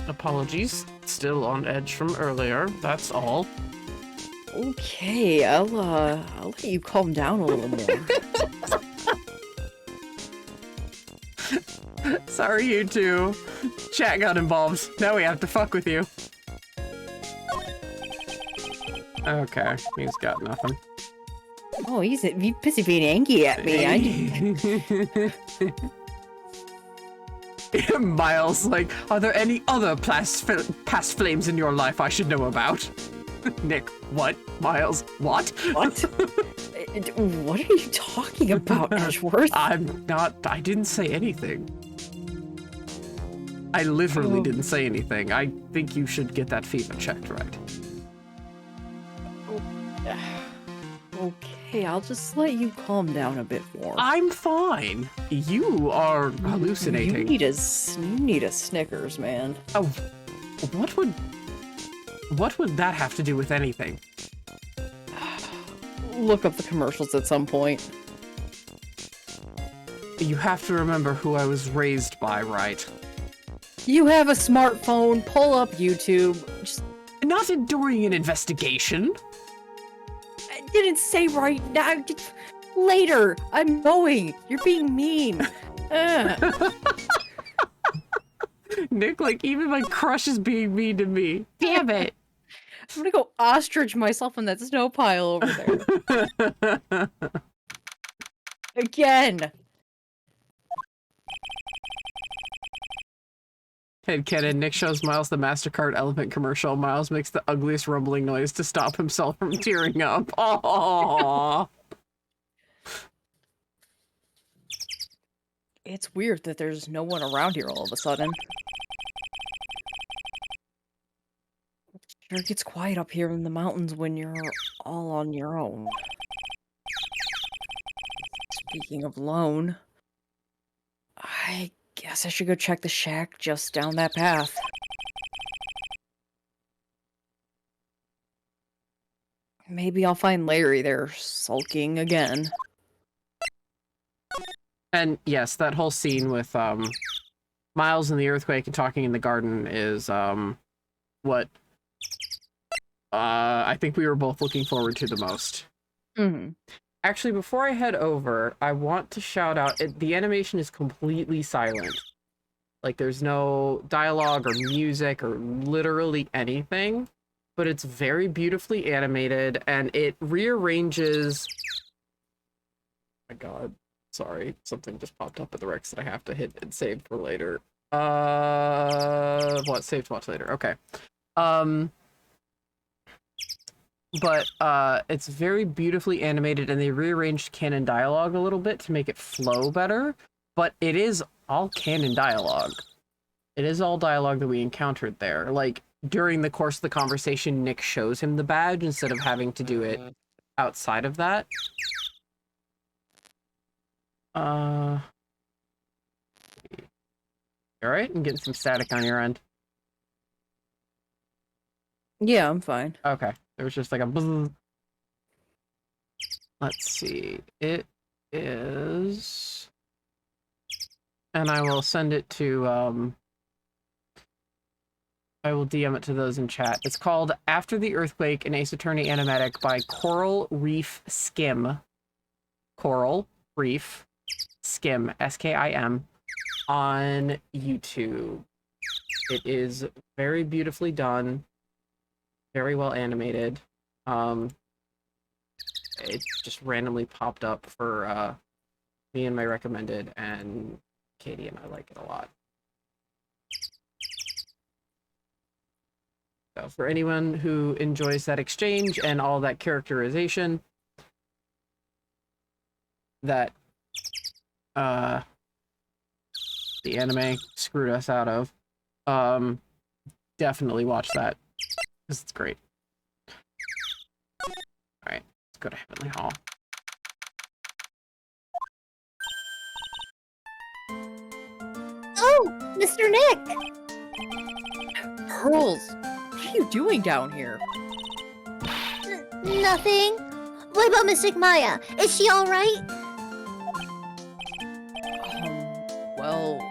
Apologies. Still on edge from earlier. That's all. Okay, I'll let you calm down a little more. Sorry, you two. Chat got involved. Now we have to fuck with you. Okay, he's got nothing. Oh, he's busy being angry at me. Miles, like, are there any other past flames in your life I should know about? Nick, what? Miles, what? What? What are you talking about, Edgeworth? I didn't say anything. I literally didn't say anything. I think you should get that fever checked, right? Okay, I'll just let you calm down a bit more. I'm fine. You are hallucinating. You need a Snickers, man. Oh, what would that have to do with anything? Look up the commercials at some point. You have to remember who I was raised by, right? You have a smartphone, pull up YouTube. Just Not during an investigation. I didn't say right now. Later. I'm going. You're being mean. Nick, like, even my crush is being mean to me. Damn it. I'm gonna go ostrich myself in that snow pile over there. Again. Head canon, Nick shows Miles the MasterCard Elephant commercial. Miles makes the ugliest rumbling noise to stop himself from tearing up. Aww. It's weird that there's no one around here all of a sudden. It sure gets quiet up here in the mountains when you're all on your own. Speaking of lone, I guess I should go check the shack just down that path. Maybe I'll find Larry there sulking again. And yes, that whole scene with Miles and the earthquake and talking in the garden is what I think we were both looking forward to the most. Mm-hmm. Actually, before I head over, I want to shout out, the animation is completely silent. Like, there's no dialogue or music or literally anything, but it's very beautifully animated, and it rearranges... Oh my god. Sorry, something just popped up at the Rex that I have to hit and save for later. What? Save to watch later. Okay. But it's very beautifully animated, and they rearranged canon dialogue a little bit to make it flow better, but it is all canon dialogue. It is all dialogue that we encountered there. Like, during the course of the conversation, Nick shows him the badge instead of having to do it outside of that. Alright? I'm getting some static on your end. Yeah, I'm fine. Okay. There was just like a buzz. Let's see. It is... And I will send it to, I will DM it to those in chat. It's called After the Earthquake, an Ace Attorney animatic by Coral Reef Skim. Coral Reef Skim, S-K-I-M, on YouTube. It is very beautifully done, very well animated. It just randomly popped up for me and my recommended, and Katie and I like it a lot. So for anyone who enjoys that exchange and all that characterization that the anime screwed us out of, definitely watch that, because it's great. Alright, let's go to Heavenly Hall. Oh, Mr. Nick! Pearls, what are you doing down here? Nothing. What about Mystic Maya? Is she alright? Well,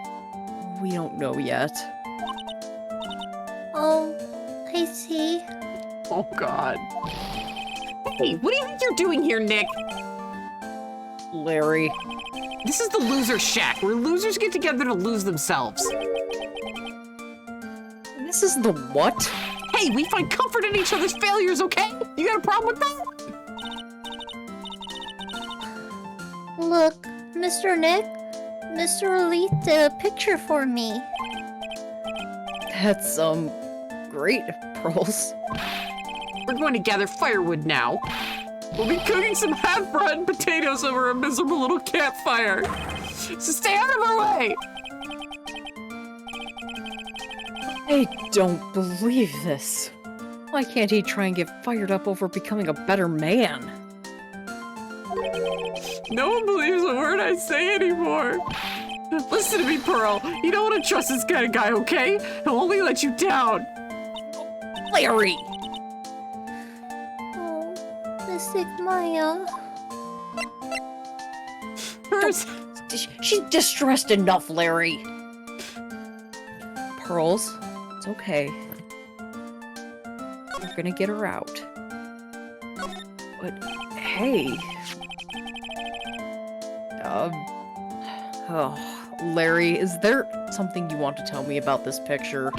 we don't know yet. Oh, I see. Oh god. Hey, what do you think you're doing here, Nick? Larry. This is the loser shack, where losers get together to lose themselves. This is the what? Hey, we find comfort in each other's failures, okay? You got a problem with that? Look, Mr. Nick, Mr. Elite did a picture for me. That's, great, Pearls. We're going to gather firewood now. We'll be cooking some half-rotten potatoes over a miserable little campfire. So stay out of our way! I don't believe this. Why can't he try and get fired up over becoming a better man? No one believes a word I say anymore. Listen to me, Pearl. You don't want to trust this kind of guy, okay? He'll only let you down. Larry! Oh, Mystic Maya. First, She's distressed enough, Larry. Pearls, it's okay. We're gonna get her out. But, hey. Larry, is there something you want to tell me about this picture?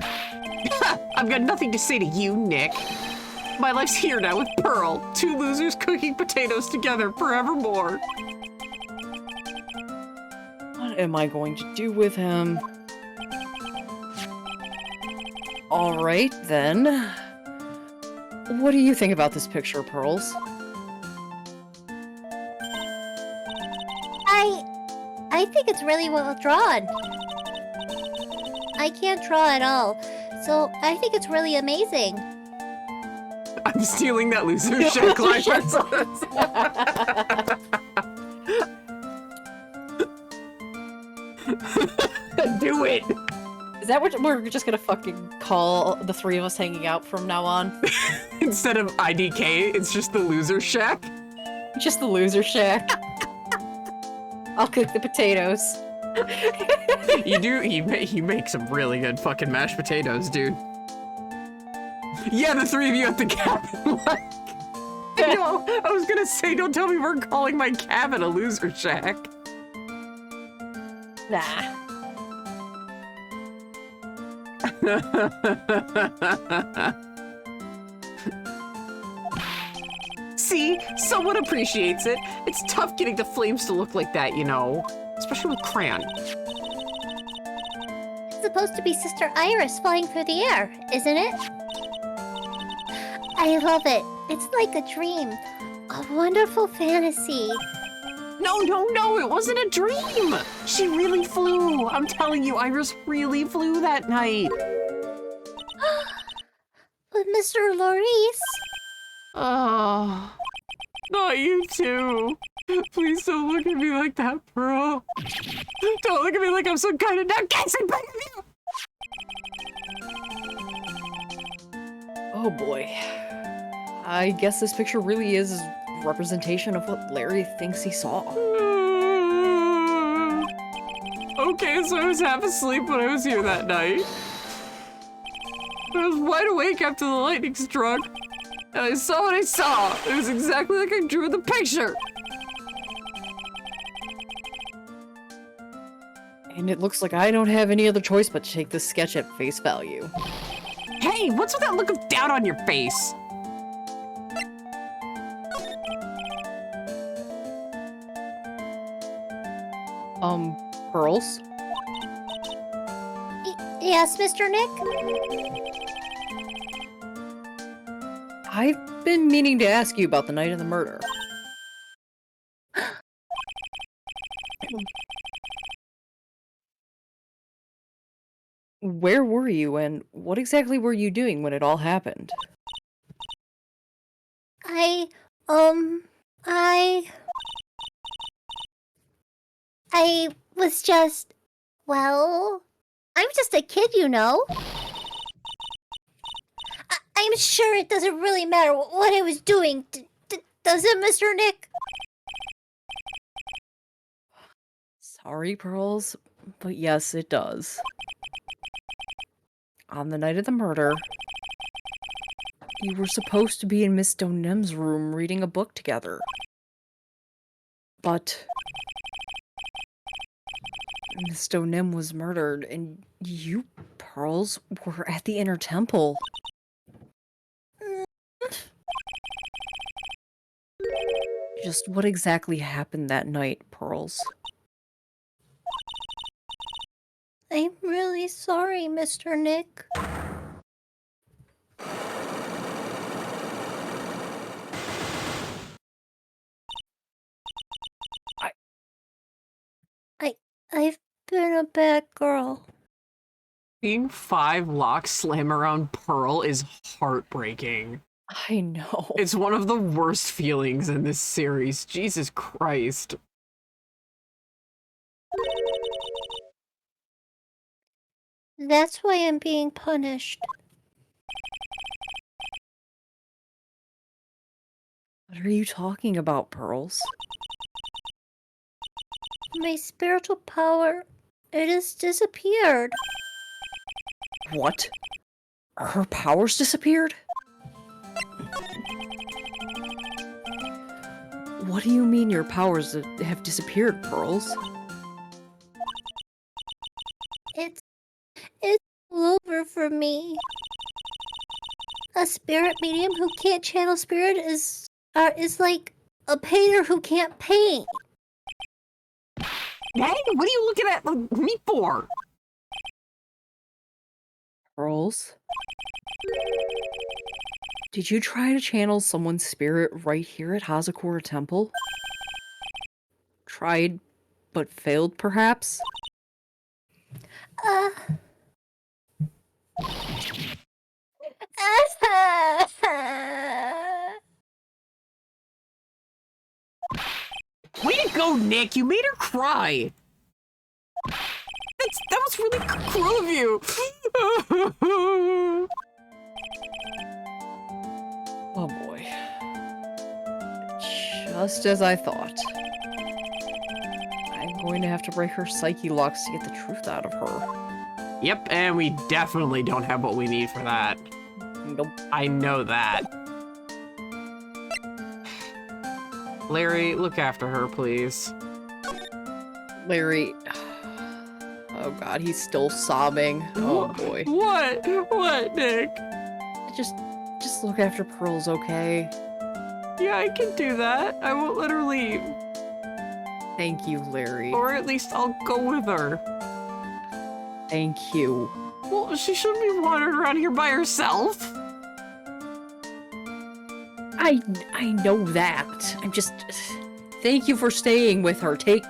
I've got nothing to say to you, Nick. My life's here now with Pearl. Two losers cooking potatoes together forevermore. What am I going to do with him? Alright, then. What do you think about this picture, Pearls? I think it's really well drawn. I can't draw at all, so I think it's really amazing. I'm stealing that loser shit, Climbers. Do it! Is that what we're just gonna fucking call the three of us hanging out from now on? Instead of IDK, it's just the loser shack. Just the loser shack. I'll cook the potatoes. You make some really good fucking mashed potatoes, dude. Yeah, the three of you at the cabin, like... You know, I was gonna say, don't tell me we're calling my cabin a loser shack. Nah. See? Someone appreciates it. It's tough getting the flames to look like that, you know. Especially with crayon. It's supposed to be Sister Iris flying through the air, isn't it? I love it. It's like a dream. A wonderful fantasy. No, it wasn't a dream! She really flew! I'm telling you, Iris really flew that night! But Mr. Maurice... Oh, not you too. Please don't look at me like that, Pearl. Don't look at me like I'm some kind of nutcase baby! Oh boy. I guess this picture really is a representation of what Larry thinks he saw. Okay, so I was half asleep when I was here that night. I was wide awake after the lightning struck. And I saw what I saw. It was exactly like I drew in the picture. And it looks like I don't have any other choice but to take this sketch at face value. Hey, what's with that look of doubt on your face? Pearls? Yes, Mr. Nick? I've been meaning to ask you about the night of the murder. Where were you, and what exactly were you doing when it all happened? I was just... Well... I'm just a kid, you know. I'm sure it doesn't really matter what I was doing. Does it, Mr. Nick? Sorry, Pearls, but yes, it does. On the night of the murder, you were supposed to be in Miss Donem's room reading a book together. But Miss Donem was murdered, and you, Pearls, were at the Inner Temple. Just what exactly happened that night, Pearls? I'm really sorry, Mr. Nick. I've been a bad girl. Seeing 5 locks slam around Pearl is heartbreaking. I know. It's one of the worst feelings in this series. Jesus Christ. That's why I'm being punished. What are you talking about, Pearls? My spiritual power, it has disappeared. What? Her powers disappeared? What do you mean your powers have disappeared, Pearls? It's all over for me. A spirit medium who can't channel spirit is like a painter who can't paint. Hey, what are you looking at me for? Pearls? Did you try to channel someone's spirit right here at Hazakura Temple? Tried, but failed, perhaps? Way to go, Nick! You made her cry! That was really cruel of you! Oh boy. Just as I thought. I'm going to have to break her psyche locks to get the truth out of her. Yep, and we definitely don't have what we need for that. Nope. I know that. Larry, look after her, please. Larry... Oh god, he's still sobbing. Oh boy. What? What, Nick? Just look after Pearls, okay? Yeah, I can do that. I won't let her leave. Thank you, Larry. Or at least I'll go with her. Thank you. Well, she shouldn't be wandering around here by herself. I know that. I'm just... Thank you for staying with her. Take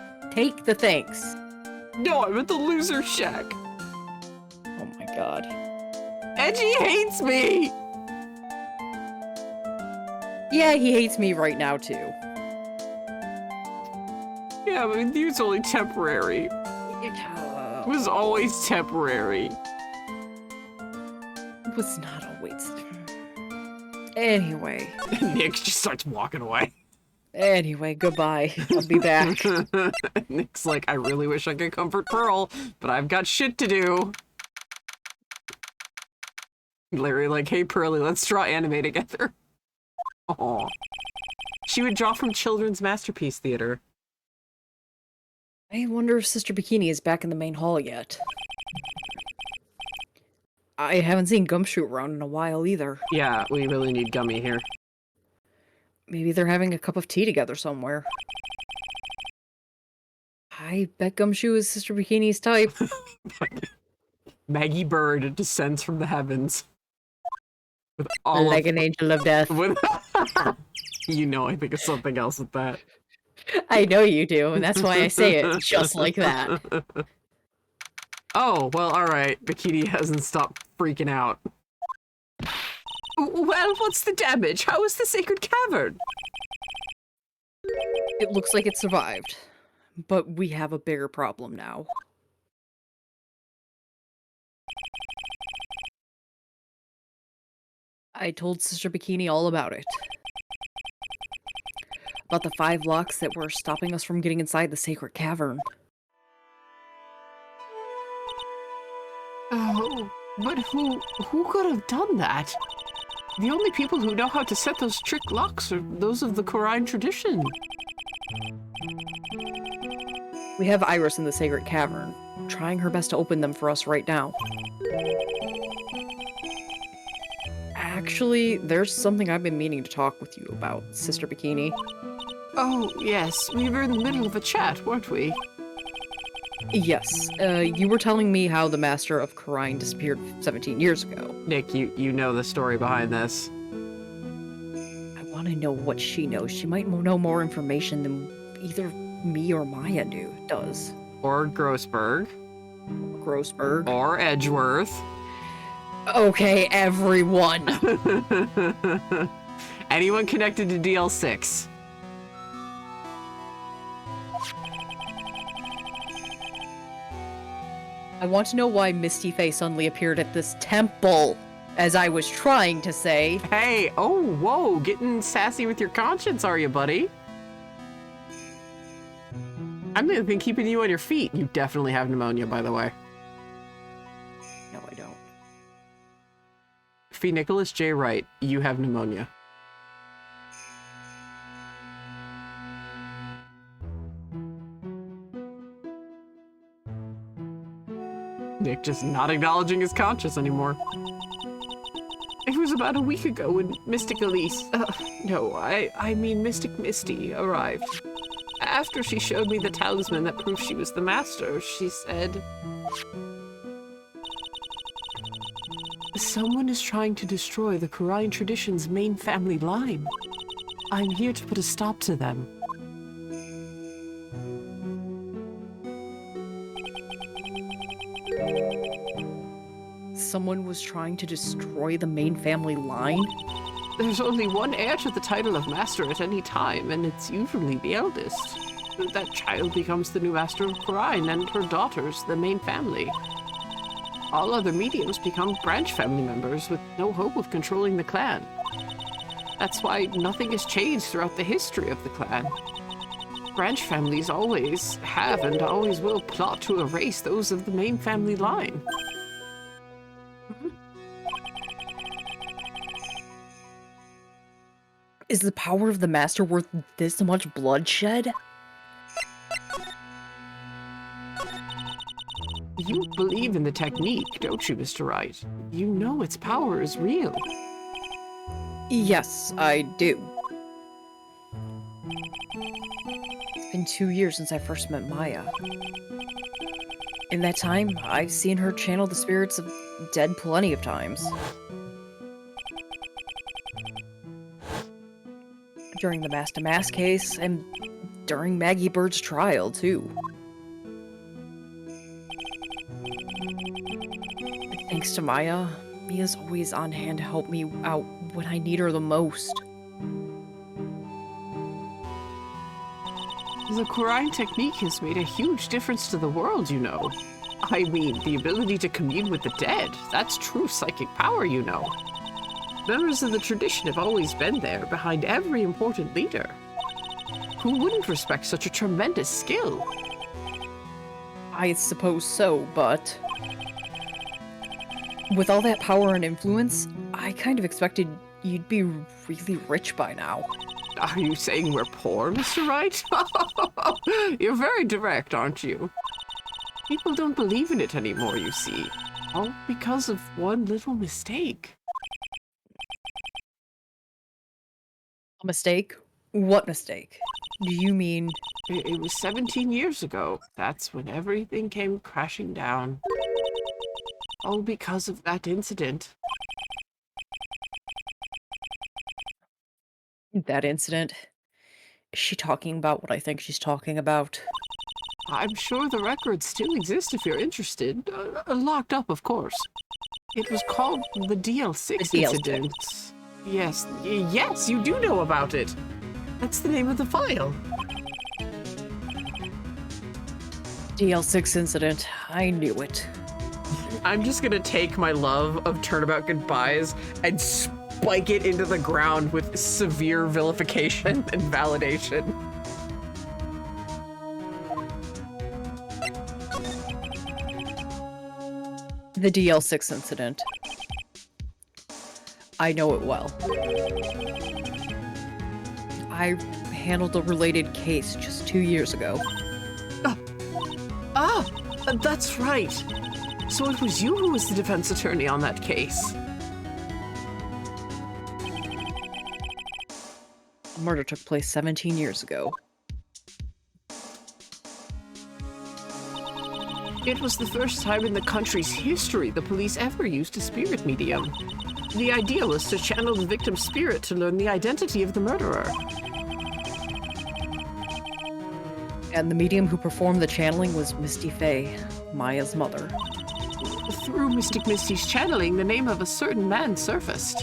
the thanks. No, I'm at the loser shack. Oh my god. Edgy hates me! Yeah, he hates me right now, too. Yeah, but with you it's only temporary. It was always temporary. It was not always... Anyway. Nick just starts walking away. Anyway, goodbye. I'll be back. Nick's like, I really wish I could comfort Pearl, but I've got shit to do. Larry like, hey Pearly, let's draw anime together. Aw. She would draw from Children's Masterpiece Theater. I wonder if Sister Bikini is back in the main hall yet. I haven't seen Gumshoe around in a while either. Yeah, we really need Gummy here. Maybe they're having a cup of tea together somewhere. I bet Gumshoe is Sister Bikini's type. Maggie Bird descends from the heavens. With all like an angel of death. With you know I think of something else with that. I know you do, and that's why I say it just like that. Oh, well, alright. Bikini hasn't stopped freaking out. Well, what's the damage? How is the sacred cavern? It looks like it survived, but we have a bigger problem now. I told Sister Bikini all about it. About the 5 locks that were stopping us from getting inside the sacred cavern. Oh, but who could have done that? The only people who know how to set those trick locks are those of the Quran tradition. We have Iris in the sacred cavern, trying her best to open them for us right now. Actually, there's something I've been meaning to talk with you about, Sister Bikini. Oh, yes. We were in the middle of a chat, weren't we? Yes, you were telling me how the Master of Quran disappeared 17 years ago. Nick, you know the story behind this. I want to know what she knows. She might know more information than either me or Maya does. Or Grossberg. Grossberg. Or Edgeworth. Okay, everyone. Anyone connected to DL6? I want to know why Misty Faye suddenly appeared at this temple, as I was trying to say. Hey, oh, whoa, getting sassy with your conscience, are you, buddy? I've been keeping you on your feet. You definitely have pneumonia, by the way. No, I don't. Fee Nicholas J. Wright, you have pneumonia. Nick just not acknowledging his conscience anymore. It was about a week ago when Mystic Elise, no, I mean Mystic Misty arrived. After she showed me the talisman that proved she was the master, she said, "Someone is trying to destroy the Korean tradition's main family line. I'm here to put a stop to them." Someone was trying to destroy the main family line? There's only one heir to the title of master at any time, and it's usually the eldest. That child becomes the new master of Korean, and her daughters the main family. All other mediums become branch family members with no hope of controlling the clan. That's why nothing has changed throughout the history of the clan. Branch families always have and always will plot to erase those of the main family line. Is the power of the master worth this much bloodshed? You believe in the technique, don't you, Mr. Wright? You know its power is real. Yes, I do. It's been 2 years since I first met Maya. In that time, I've seen her channel the spirits of dead plenty of times. During the Master Mass case, and during Maggie Bird's trial, too. Thanks to Maya, Mia's always on hand to help me out when I need her the most. The Korean technique has made a huge difference to the world, you know. I mean, the ability to commune with the dead, that's true psychic power, you know. Members of the tradition have always been there, behind every important leader. Who wouldn't respect such a tremendous skill? I suppose so, but... with all that power and influence, I kind of expected you'd be really rich by now. Are you saying we're poor, Mr. Wright? You're very direct, aren't you? People don't believe in it anymore, you see. All because of one little mistake. A mistake? What mistake? Do you mean... It was 17 years ago. That's when everything came crashing down. All because of that incident. that incident? Is she talking about what I think she's talking about? I'm sure the records still exist if you're interested. Locked up, of course. It was called the DL6 The DL6. incident. Yes, yes, you do know about it. That's the name of the file. DL6 incident. I knew it. I'm just gonna take my love of Turnabout Goodbyes and spike it into the ground with severe vilification and validation. The DL6 incident. I know it well. I handled a related case just 2 years ago. That's right. So it was you who was the defense attorney on that case. A murder took place 17 years ago. It was the first time in the country's history the police ever used a spirit medium. The idea was to channel the victim's spirit to learn the identity of the murderer. And the medium who performed the channeling was Misty Faye. Maya's mother. Through Mystic Misty's channeling, the name of a certain man surfaced.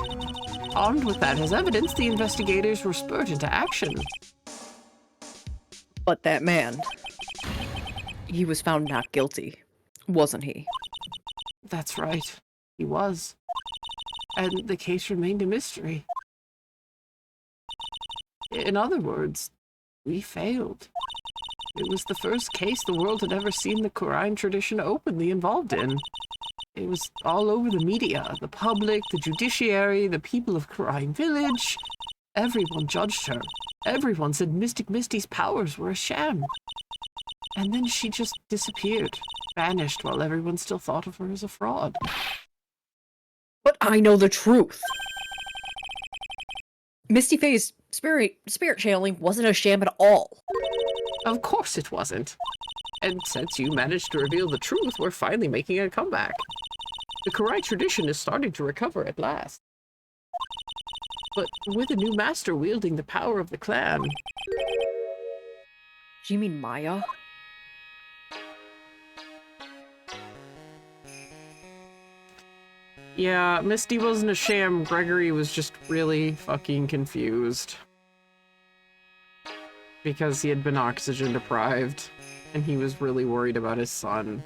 Armed with that as evidence, the investigators were spurred into action. But that man, he was found not guilty, wasn't he? That's right. He was. And the case remained a mystery. In other words, we failed. It was the first case the world had ever seen the crime tradition openly involved in. It was all over the media, the public, the judiciary, the people of Crime Village. Everyone judged her. Everyone said Mystic Misty's powers were a sham. And then she just disappeared, vanished while everyone still thought of her as a fraud. But I know the truth. Misty Faye's spirit channeling wasn't a sham at all. Of course it wasn't. And since you managed to reveal the truth, we're finally making a comeback. The Karai tradition is starting to recover at last. But with a new master wielding the power of the clan... Do you mean Maya? Yeah, Misty wasn't a sham. Gregory was just really fucking confused. Because he had been oxygen deprived, and he was really worried about his son.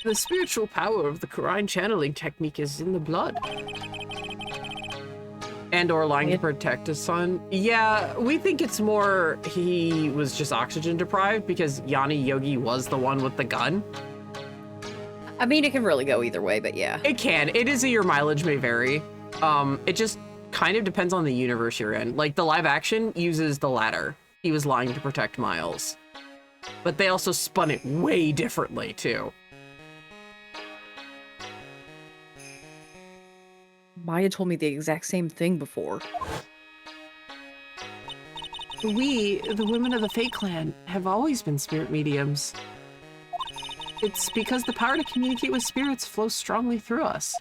The spiritual power of the Quran channeling technique is in the blood. And or lying to protect his son. Yeah, we think it's more he was just oxygen deprived because Yanni Yogi was the one with the gun. I mean, it can really go either way, but yeah. It can. It is your mileage may vary. It just kind of depends on the universe you're in. Like, the live action uses the latter. He was lying to protect Miles. But they also spun it way differently, too. Maya told me the exact same thing before. We, the women of the Fate Clan, have always been spirit mediums. It's because the power to communicate with spirits flows strongly through us.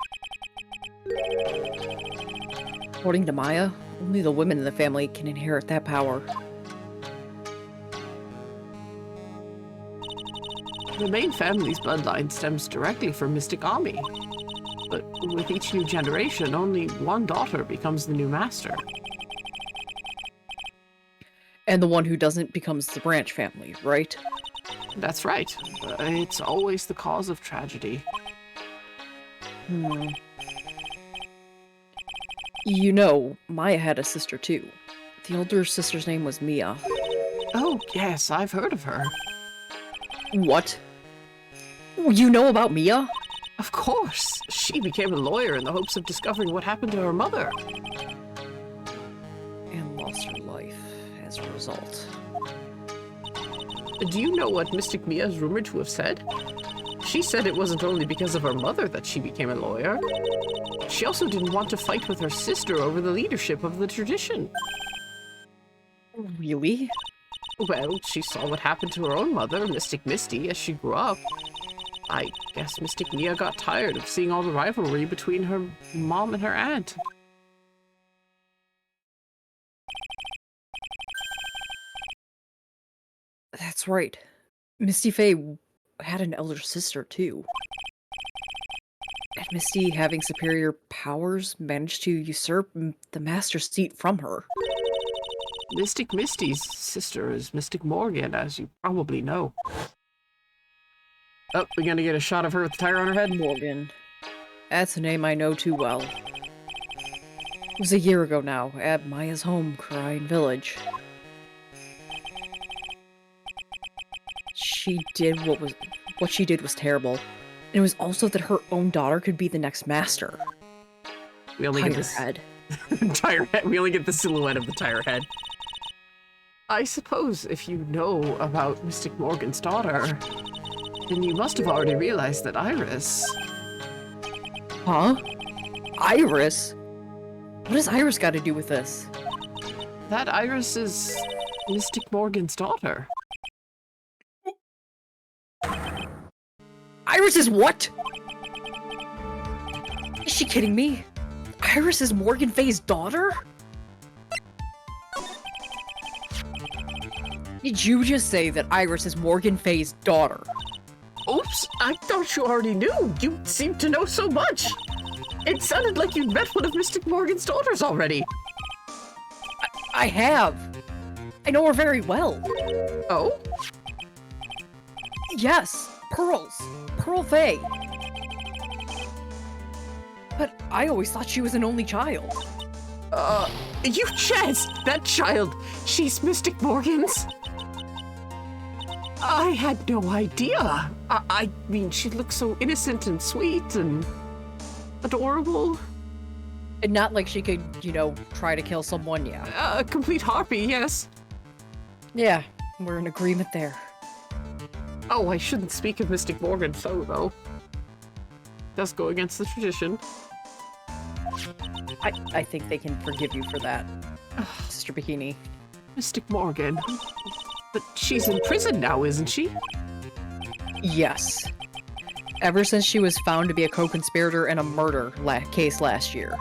According to Maya, only the women in the family can inherit that power. The main family's bloodline stems directly from Mystic Ami. But with each new generation, only one daughter becomes the new master. And the one who doesn't becomes the branch family, right? That's right. It's always the cause of tragedy. You know, Maya had a sister too. The older sister's name was Mia. Oh, yes, I've heard of her. What? You know about Mia? Of course. She became a lawyer in the hopes of discovering what happened to her mother. And lost her life as a result. Do you know what Mystic Mia is rumored to have said? She said it wasn't only because of her mother that she became a lawyer. She also didn't want to fight with her sister over the leadership of the tradition. Really? Well, she saw what happened to her own mother, Mystic Misty, as she grew up. I guess Mystic Mia got tired of seeing all the rivalry between her mom and her aunt. That's right. Misty Faye had an elder sister too. And Misty, having superior powers, managed to usurp the master's seat from her. Mystic Misty's sister is Mystic Morgan, as you probably know. Oh, we gonna get a shot of her with the tire on her head? Morgan. That's a name I know too well. It was a year ago now, at Maya's home, Crime Village. What she did was terrible. And it was also that her own daughter could be the next master. We only get this head. tire head. We only get the silhouette of the tire head. I suppose if you know about Mystic Morgan's daughter, then you must have already realized that Iris... Huh? Iris? What has Iris got to do with this? That Iris is Mystic Morgan's daughter. Iris is what? Is she kidding me? Iris is Morgan Faye's daughter? Did you just say that Iris is Morgan Fay's daughter? Oops, I thought you already knew. You seem to know so much. It sounded like you'd met one of Mystic Morgan's daughters already. I have. I know her very well. Oh? Yes, Pearls. Pearl Fay. But I always thought she was an only child. You jest! That child, she's Mystic Morgan's? I had no idea. I mean, she looks so innocent and sweet and adorable. And not like she could, you know, try to kill someone, yeah. A complete harpy, yes. Yeah, we're in agreement there. Oh, I shouldn't speak of Mystic Morgan so, though. Does go against the tradition. I think they can forgive you for that, Sister Bikini. Mystic Morgan. But she's in prison now, isn't she? Yes. Ever since she was found to be a co-conspirator in a murder case last year.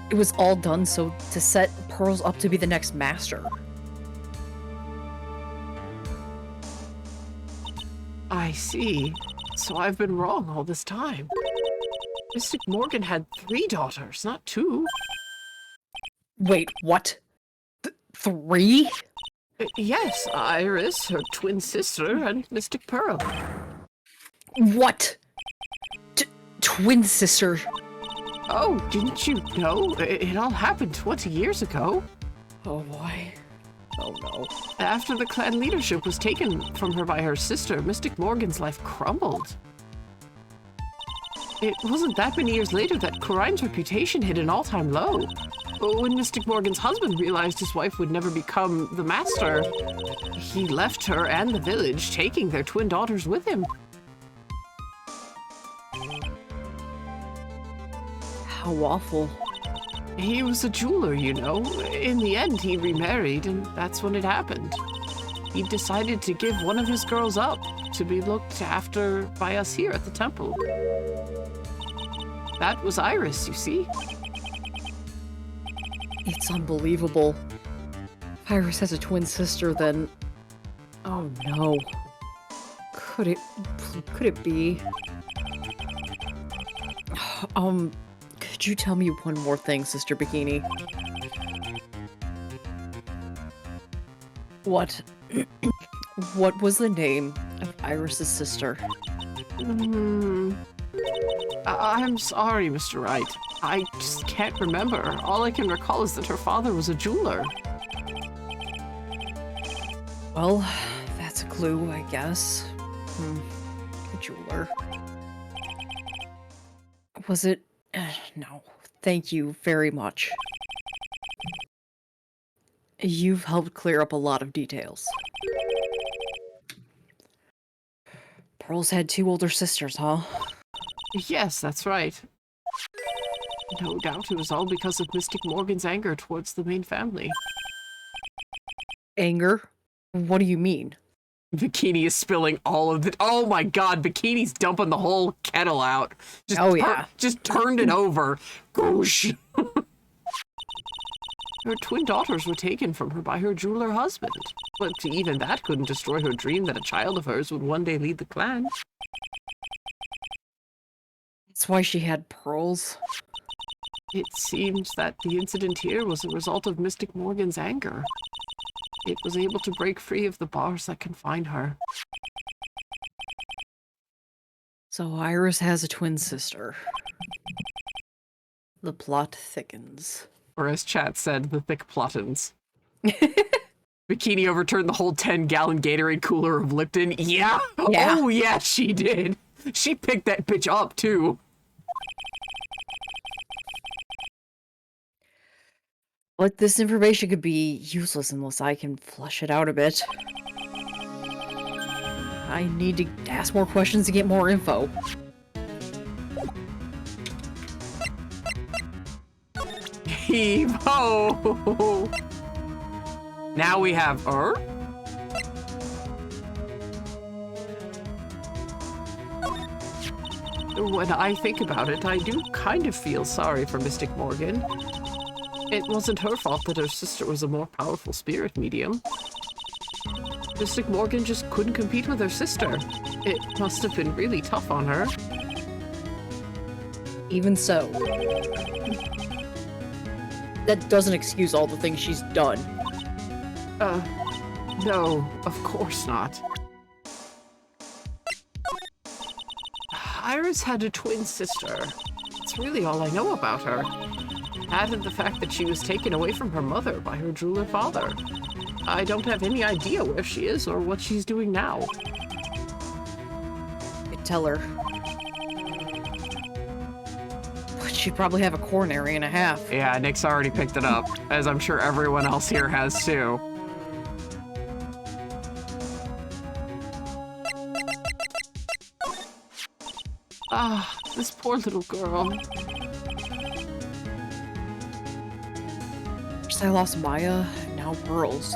It was all done so to set Pearls up to be the next master. I see. So I've been wrong all this time. Mystic Morgan had 3 daughters, not 2. Wait, what? 3? Yes, Iris, her twin sister, and Mystic Pearl. What? Twin sister? Oh, didn't you know? It all happened 20 years ago. Oh boy. Oh no. After the clan leadership was taken from her by her sister, Mystic Morgan's life crumbled. It wasn't that many years later that Corine's reputation hit an all-time low. When Mystic Morgan's husband realized his wife would never become the master, he left her and the village, taking their twin daughters with him. How awful. He was a jeweler, you know. In the end, he remarried, and that's when it happened. He decided to give one of his girls up to be looked after by us here at the temple. That was Iris, you see. It's unbelievable. If Iris has a twin sister, then... Oh no. Could it be? Could you tell me one more thing, Sister Bikini? What was the name of Iris's sister? I'm sorry, Mr. Wright. I just can't remember. All I can recall is that her father was a jeweler. Well, that's a clue, I guess. A jeweler. Was it? No. Thank you very much. You've helped clear up a lot of details. Pearl's had 2 older sisters, huh? Yes, that's right. No doubt it was all because of Mystic Morgan's anger towards the main family. Anger? What do you mean? Bikini is spilling all of it. Oh my god, Bikini's dumping the whole kettle out. Just yeah. Just turned it over. Goosh. Her twin daughters were taken from her by her jeweler husband. But even that couldn't destroy her dream that a child of hers would one day lead the clan. That's why she had pearls. It seems that the incident here was a result of Mystic Morgan's anger. It was able to break free of the bars that confine her. So Iris has a twin sister. The plot thickens. Or as chat said, the thick plottins. Bikini overturned the whole 10-gallon Gatorade cooler of Lipton. Yeah. Oh yeah, she did. She picked that bitch up too. But this information could be useless unless I can flesh it out a bit. I need to ask more questions to get more info. Heave-ho! Now we have her. When I think about it, I do kind of feel sorry for Mystic Morgan. It wasn't her fault that her sister was a more powerful spirit medium. Mystic Morgan just couldn't compete with her sister. It must have been really tough on her. Even so, that doesn't excuse all the things she's done. No, of course not. Iris had a twin sister. That's really all I know about her. That and the fact that she was taken away from her mother by her jeweler father. I don't have any idea where she is or what she's doing now. I'd tell her. But she'd probably have a coronary and a half. Yeah, Nick's already picked it up, as I'm sure everyone else here has too. Ah, this poor little girl. First I lost Maya, now Pearls.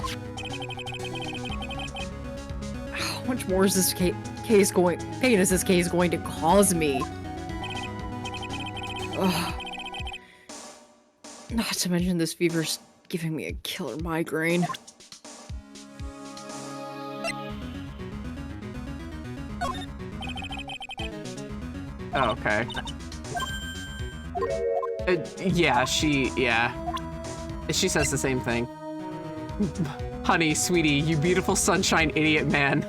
How much more is this pain is this case going to cause me? Ugh. Not to mention this fever's giving me a killer migraine. Oh, okay. Yeah. She says the same thing. Honey, sweetie, you beautiful sunshine idiot man.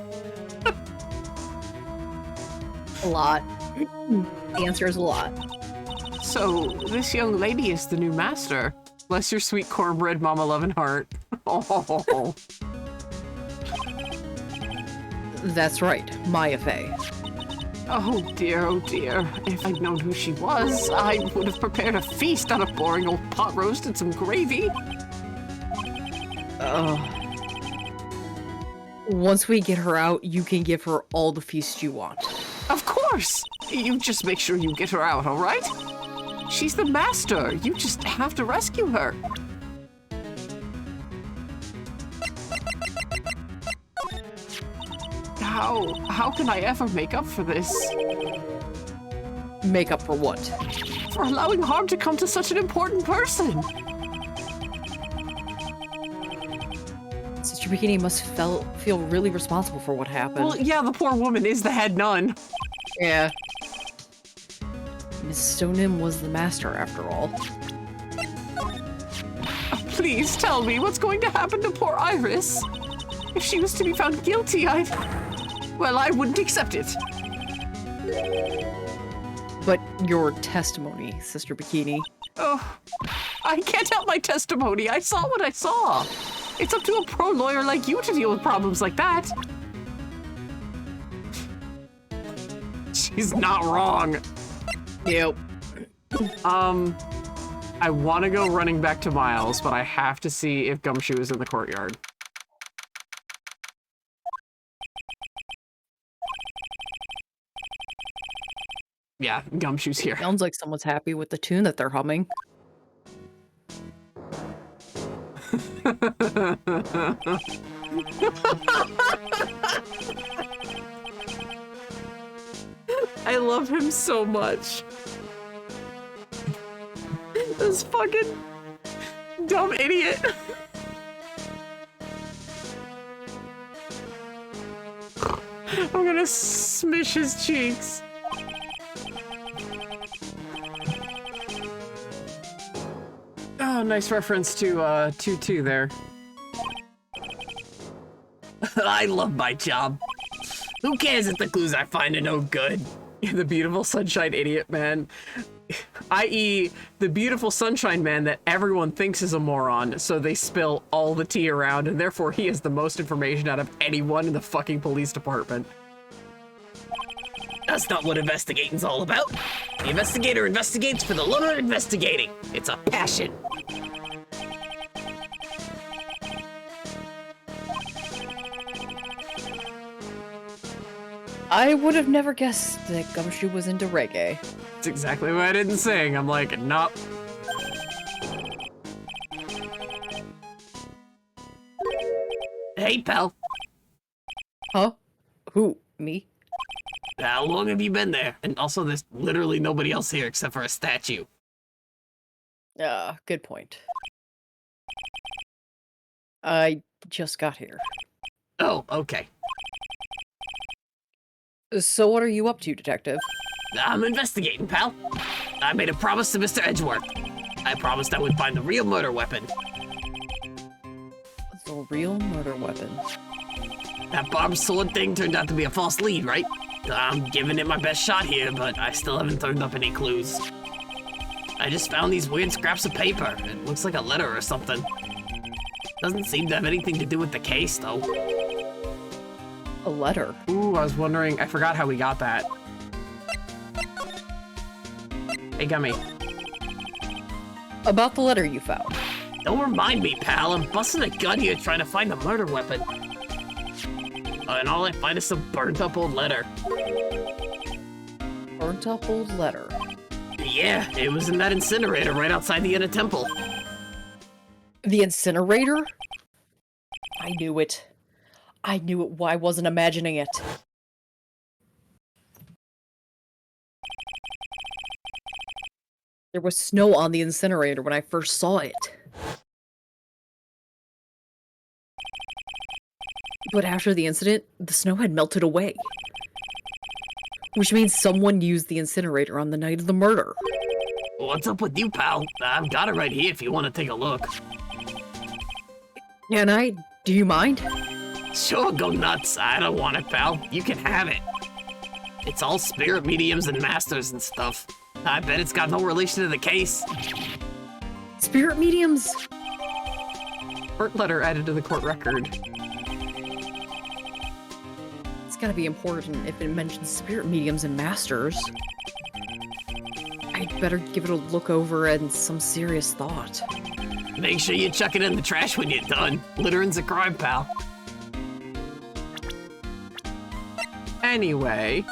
A lot. The answer is a lot. So, this young lady is the new master. Bless your sweet cornbread mama loving heart. Oh. That's right, Maya Fey. Oh dear, oh dear. If I'd known who she was, I would have prepared a feast on a boring old pot roast and some gravy. Once we get her out, you can give her all the feast you want. Of course! You just make sure you get her out, alright? She's the master. You just have to rescue her. How can I ever make up for this? Make up for what? For allowing harm to come to such an important person. Sister Bikini must feel really responsible for what happened. Well, yeah, the poor woman is the head nun. Yeah. Miss Stoneham was the master, after all. Please tell me what's going to happen to poor Iris. If she was to be found guilty, I wouldn't accept it. But your testimony, Sister Bikini. Oh, I can't help my testimony. I saw what I saw. It's up to a pro lawyer like you to deal with problems like that. She's not wrong. Yep. I want to go running back to Miles, but I have to see if Gumshoe is in the courtyard. Yeah, Gumshoe's here. Sounds like someone's happy with the tune that they're humming. I love him so much. This fucking dumb idiot. I'm gonna smish his cheeks. Oh, nice reference to 2-2 there. I love my job. Who cares if the clues I find are no good? The beautiful sunshine idiot man. I.e., the beautiful sunshine man that everyone thinks is a moron, so they spill all the tea around, and therefore he has the most information out of anyone in the fucking police department. That's not what investigating's all about. The investigator investigates for the love of investigating. It's a passion. I would have never guessed that Gumshoe was into reggae. That's exactly what I didn't sing. I'm like, nope. Hey, pal. Huh? Who? Me? How long have you been there? And also, there's literally nobody else here except for a statue. Good point. I just got here. Oh, okay. So what are you up to, Detective? I'm investigating, pal. I made a promise to Mr. Edgeworth. I promised I would find the real murder weapon. The real murder weapon. That barbed sword thing turned out to be a false lead, right? I'm giving it my best shot here, but I still haven't turned up any clues. I just found these weird scraps of paper. It looks like a letter or something. Doesn't seem to have anything to do with the case, though. A letter? Ooh, I was wondering. I forgot how we got that. Hey, Gummy. About the letter you found. Don't remind me, pal. I'm busting a gut here trying to find the murder weapon. And all I find is some burnt-up old letter. Burnt up old letter. Yeah, it was in that incinerator right outside the inner temple. The incinerator? I knew it. I knew it. Why wasn't imagining it? There was snow on the incinerator when I first saw it. But after the incident, the snow had melted away. Which means someone used the incinerator on the night of the murder. What's up with you, pal? I've got it right here if you want to take a look. Do you mind? Sure, go nuts. I don't want it, pal. You can have it. It's all spirit mediums and masters and stuff. I bet it's got no relation to the case. Spirit mediums? Court letter added to the court record. It's gotta be important if it mentions spirit mediums and masters. I'd better give it a look over and some serious thought. Make sure you chuck it in the trash when you're done. Littering's a crime, pal. Anyway,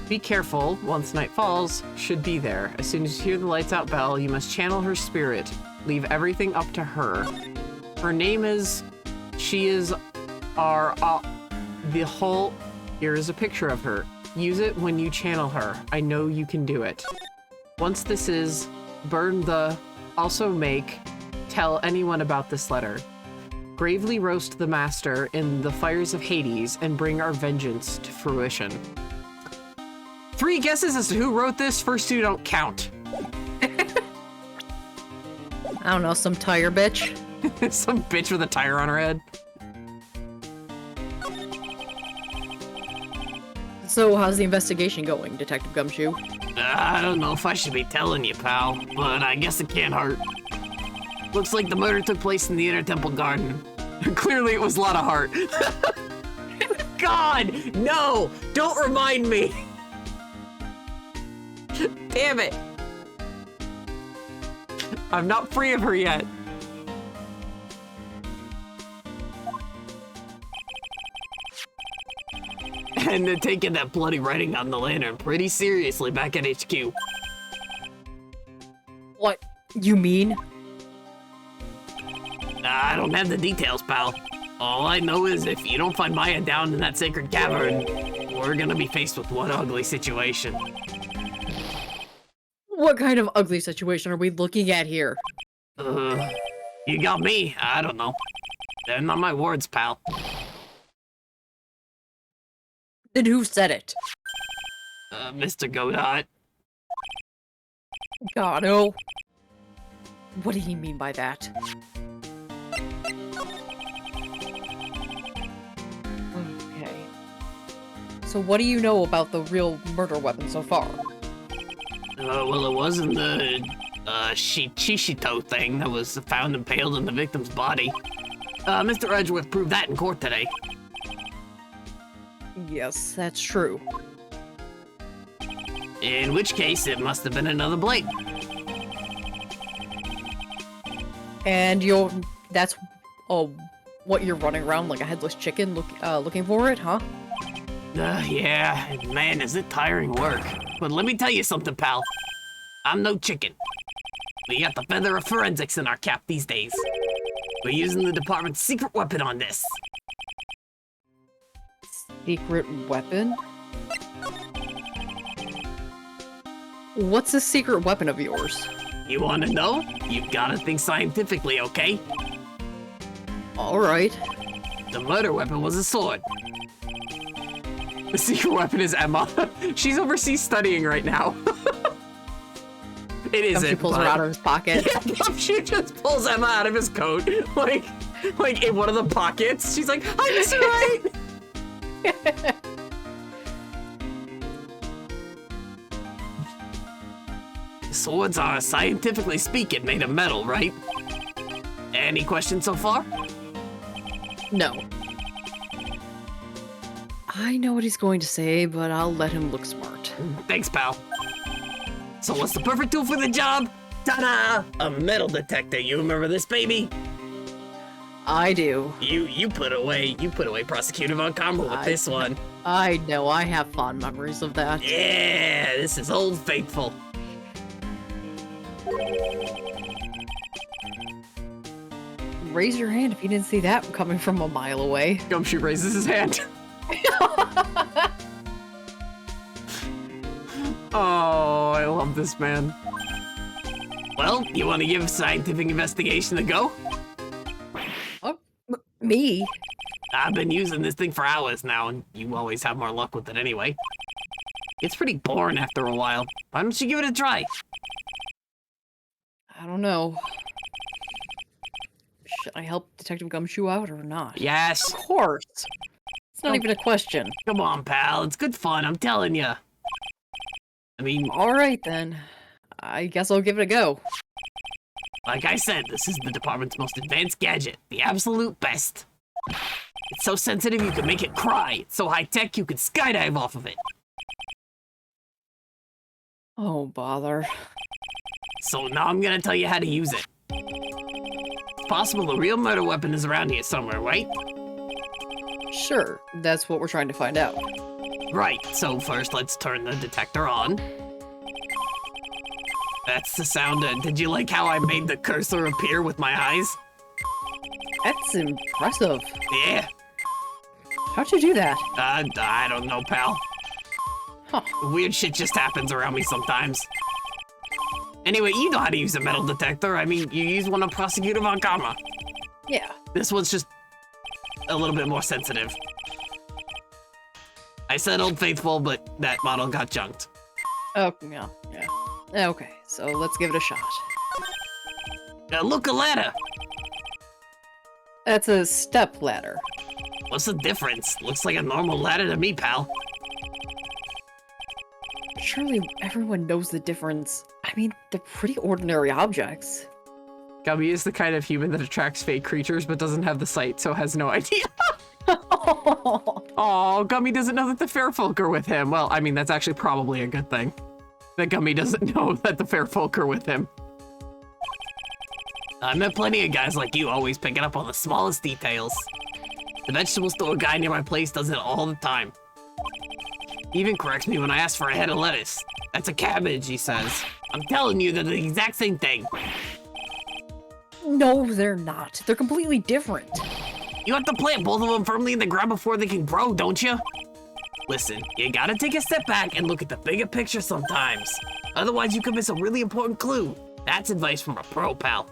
be careful. Once night falls, should be there. As soon as you hear the lights out bell, you must channel her spirit. Leave everything up to her. Her name is... She is our... the whole... Here is a picture of her. Use it when you channel her. I know you can do it. Once this is... Burn the... Also make... Tell anyone about this letter. Gravely roast the master in the fires of Hades and bring our vengeance to fruition. 3 guesses as to who wrote this. First 2 don't count. I don't know, some tire bitch? Some bitch with a tire on her head. So, how's the investigation going, Detective Gumshoe? I don't know if I should be telling you, pal, but I guess it can't hurt. Looks like the murder took place in the Inner Temple Garden. Clearly it was a lot of heart. God, no! Don't remind me! Damn it! I'm not free of her yet. And they're taking that bloody writing on the lantern pretty seriously back at HQ. What? You mean? I don't have the details, pal. All I know is if you don't find Maya down in that sacred cavern, we're gonna be faced with one ugly situation. What kind of ugly situation are we looking at here? You got me. I don't know. They're not my words, pal. Then who said it? Mr. Godot. Godo. What did he mean by that? Okay. So what do you know about the real murder weapon so far? Well, it wasn't the, Shishito thing that was found impaled in the victim's body. Mr. Edgeworth proved that in court today. Yes, that's true. In which case, it must have been another blade. And that's what you're running around like a headless chicken looking for it, huh? Yeah, man, is it tiring work. But let me tell you something, pal. I'm no chicken. We got the feather of forensics in our cap these days. We're using the department's secret weapon on this. Secret weapon? What's a secret weapon of yours? You want to know? You've got to think scientifically, okay? Alright. The murder weapon was a sword. The secret weapon is Emma. She's overseas studying right now. It isn't. She pulls her out of his pocket. Yeah, she just pulls Emma out of his coat, like in one of the pockets. She's like, "Hi, Mr. Wright." Swords are, scientifically speaking, made of metal, right? Any questions so far? No. I know what he's going to say, but I'll let him look smart. Thanks, pal. So what's the perfect tool for the job? Ta-da! A metal detector. You remember this, baby? I do. You put away Prosecutor Von Karma with this one. I know, I have fond memories of that. Yeah, this is Old Faithful. Raise your hand if you didn't see that coming from a mile away. Gumshoe raises his hand. Oh, I love this man. Well, you want to give scientific investigation a go? Oh, me? I've been using this thing for hours now, and you always have more luck with it anyway. It's pretty boring after a while. Why don't you give it a try? I don't know. Should I help Detective Gumshoe out or not? Yes. Of course. It's not even a question. Come on, pal. It's good fun, I'm telling you. I mean, Alright then. I guess I'll give it a go. like I said, this is the department's most advanced gadget. The absolute best. It's so sensitive you can make it cry. It's so high-tech you could skydive off of it. Oh, bother. So now I'm gonna tell you how to use it. It's possible the real murder weapon is around here somewhere, right? Sure, that's what we're trying to find out. Right, so first let's turn the detector on. That's the sound. Did you like how I made the cursor appear with my eyes? That's impressive. Yeah. How'd you do that? I don't know, pal. Huh. Weird shit just happens around me sometimes. Anyway, you know how to use a metal detector. I mean, you use one on Prosecutor Von Karma. Yeah. This one's just a little bit more sensitive. I said Old Faithful, but that model got junked. Oh, yeah. Okay, so let's give it a shot. Look, a ladder. That's a step ladder. What's the difference? Looks like a normal ladder to me, pal. Surely everyone knows the difference. I mean, they're pretty ordinary objects. Gummy is the kind of human that attracts fake creatures but doesn't have the sight, so has no idea. Oh, Gummy doesn't know that the fair folk are with him. Well, I mean, that's actually probably a good thing. That Gummy doesn't know that the fair folk are with him. I met plenty of guys like you always picking up on the smallest details. The vegetable store guy near my place does it all the time. He even corrects me when I ask for a head of lettuce. That's a cabbage, he says. I'm telling you, they're the exact same thing. No, they're not. They're completely different. You have to plant both of them firmly in the ground before they can grow, don't you? Listen, you gotta take a step back and look at the bigger picture sometimes. Otherwise, you could miss a really important clue. That's advice from a pro, pal.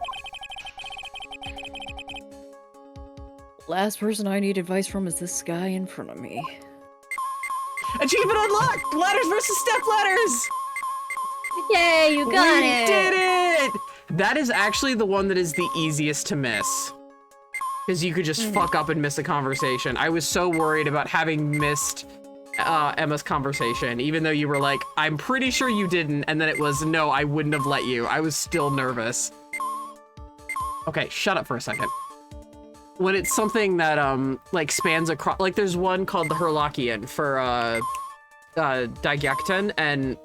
Last person I need advice from is this guy in front of me. Achievement unlocked! Ladders versus step ladders! Yay, you got We it! did it! That is actually the one that is the easiest to miss. Because you could just fuck up and miss a conversation. I was so worried about having missed Emma's conversation, even though you were like, I'm pretty sure you didn't, and then it was, no, I wouldn't have let you. I was still nervous. Okay, shut up for a second. When it's something that, like, spans across, like, there's one called the Herlockian for, Daigyakuten, and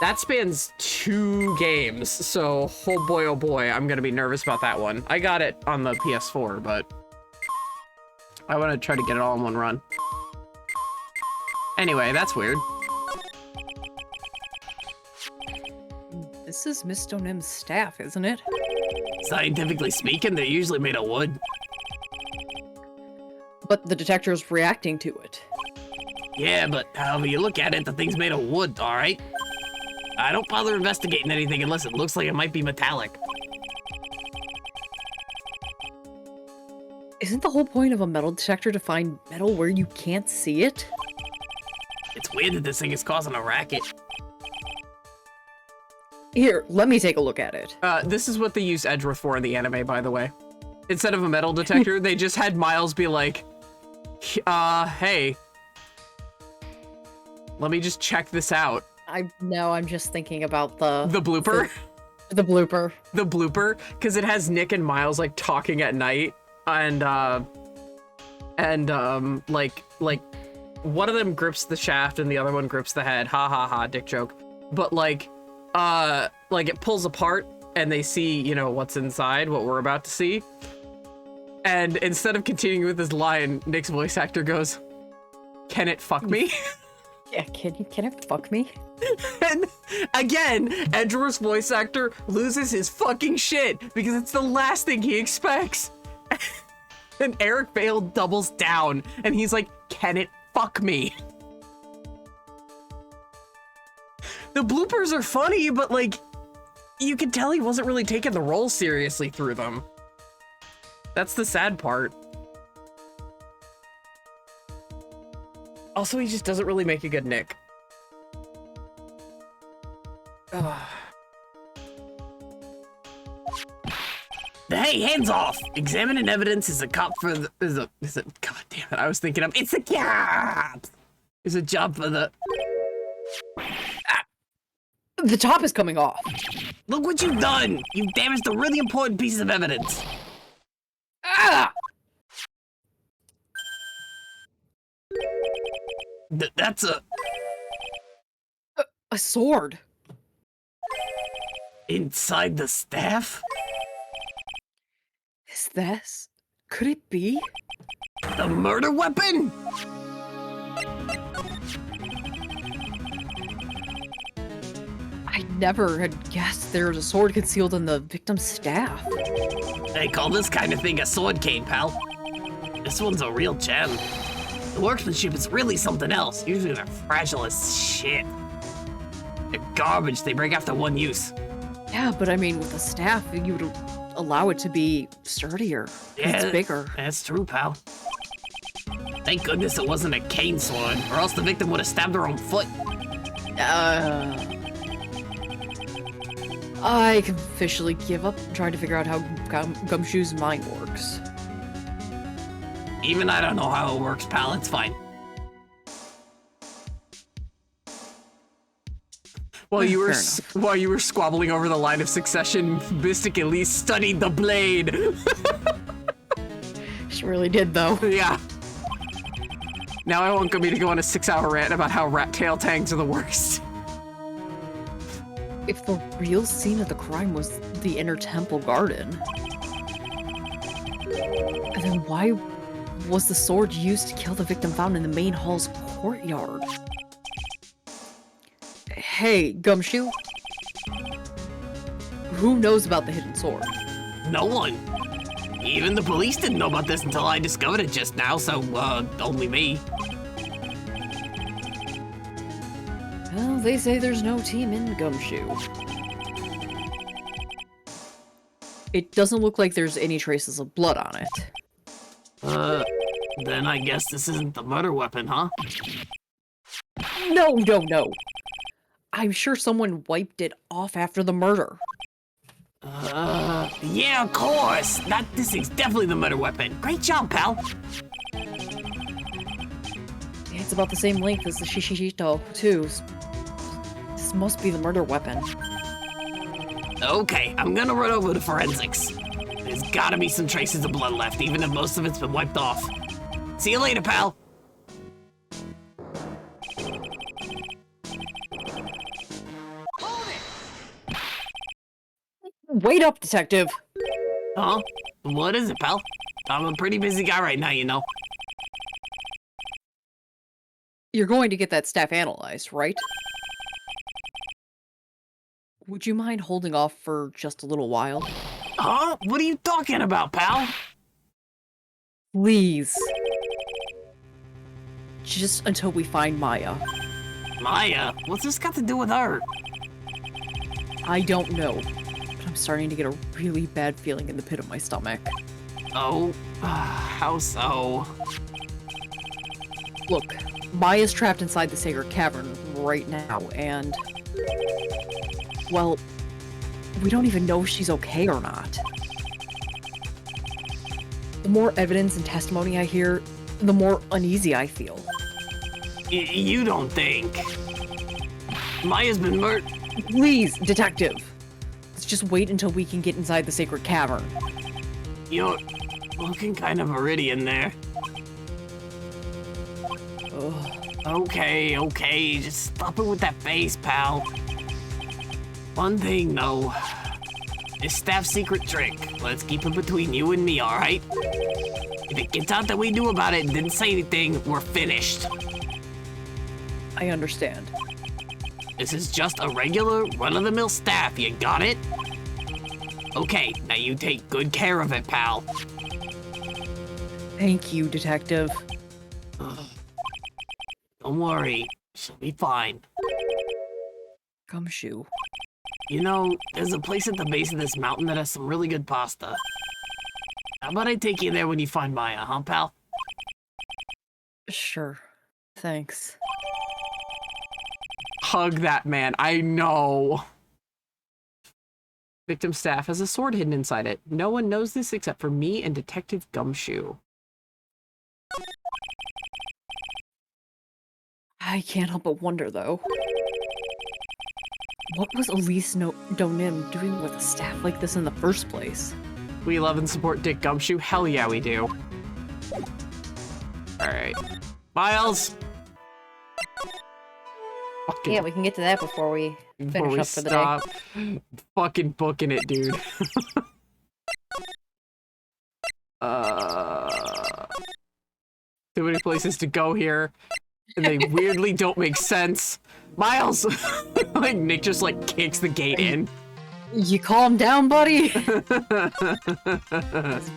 that spans 2 games, so oh boy, I'm gonna be nervous about that one. I got it on the PS4, but I want to try to get it all in one run. Anyway, that's weird. This is Miss Stonem's staff, isn't it? Scientifically speaking, they're usually made of wood. But the detector's reacting to it. Yeah, but however you look at it, the thing's made of wood, alright? I don't bother investigating anything unless it looks like it might be metallic. Isn't the whole point of a metal detector to find metal where you can't see it? It's weird that this thing is causing a racket. Here, let me take a look at it. This is what they use Edgeworth for in the anime, by the way. Instead of a metal detector, they just had Miles be like, hey, let me just check this out. I'm just thinking about the blooper? The blooper. The blooper, because it has Nick and Miles, like, talking at night, and like, one of them grips the shaft and the other one grips the head. Ha ha ha, dick joke. But, like, it pulls apart and they see, you know, what's inside, what we're about to see. And instead of continuing with his line, Nick's voice actor goes, "Can it fuck me?" Yeah, can it fuck me? And again, Edgeworth's voice actor loses his fucking shit because it's the last thing he expects. And Eric Bale doubles down and he's like, "Can it fuck me?" The bloopers are funny, but like, you can tell he wasn't really taking the role seriously through them. That's the sad part. Also, he just doesn't really make a good Nick. Hey, hands off! Examining evidence is a cop for the, god damn it, I was thinking of, it's a cop! It's a job for the... The top is coming off. Look what you've done! You've damaged a really important piece of evidence. Ah! That's A sword. inside the staff? Is this? Could it be? The murder weapon? I never had guessed there was a sword concealed in the victim's staff. They call this kind of thing a sword cane, pal. This one's a real gem. The workmanship is really something else. Usually they're fragile as shit. They're garbage. They break after one use. Yeah, but I mean, with a staff, you would allow it to be sturdier. Yeah, It's bigger. That's true, pal. Thank goodness it wasn't a cane sword, or else the victim would have stabbed her own foot. I can officially give up trying to figure out how Gumshoe's mind works. Even I don't know how it works, pal. It's fine. While you were Fair while you were squabbling over the line of succession, Mystic at least studied the blade. She really did, though. Yeah. Now I want me to go on a 6-hour rant about how rat tail tangs are the worst. If the real scene of the crime was the inner temple garden, then why was the sword used to kill the victim found in the main hall's courtyard? Hey, Gumshoe. Who knows about the hidden sword? No one. Even the police didn't know about this until I discovered it just now, so, only me. Well, they say there's no team in Gumshoe. It doesn't look like there's any traces of blood on it. Then I guess this isn't the murder weapon, huh? No. I'm sure someone wiped it off after the murder. Yeah, of course! This thing's definitely the murder weapon. Great job, pal! It's about the same length as the Shishishito, too. This must be the murder weapon. Okay, I'm gonna run over to forensics. There's gotta be some traces of blood left, even if most of it's been wiped off. See you later, pal! Wait up, detective! Huh? What is it, pal? I'm a pretty busy guy right now, you know. You're going to get that staff analyzed, right? Would you mind holding off for just a little while? Huh? What are you talking about, pal? Please. just until we find Maya. Maya? What's this got to do with her? I don't know, but I'm starting to get a really bad feeling in the pit of my stomach. Oh, how so? Look, Maya's trapped inside the sacred cavern right now, and... well, we don't even know if she's okay or not. The more evidence and testimony I hear, the more uneasy I feel. You don't think? Maya's been murdered. Please, detective! Let's just wait until we can get inside the sacred cavern. You're looking kind of iridian there. Ugh. Okay, just stop it with that face, pal. One thing, though. This staff's secret trick. Let's keep it between you and me, alright? If it gets out that we knew about it and didn't say anything, we're finished. I understand. This is just a regular, run-of-the-mill staff, you got it? Okay, now you take good care of it, pal. Thank you, detective. Don't worry, she'll be fine. Gumshoe. You know, there's a place at the base of this mountain that has some really good pasta. How about I take you there when you find Maya, huh, pal? Sure. Thanks. Hug that man. I know. Victim staff has a sword hidden inside it. No one knows this except for me and Detective Gumshoe. I can't help but wonder, though. What was Elise Donim doing with a staff like this in the first place? We love and support Dick Gumshoe. Hell yeah, we do. Alright. Miles! Fucking, Yeah, we can get to that before we before finish we up for the day. stop fucking booking it, dude. Too many places to go here. And they weirdly don't make sense. Miles! Like, Nick just, like, kicks the gate in. You calm down, buddy?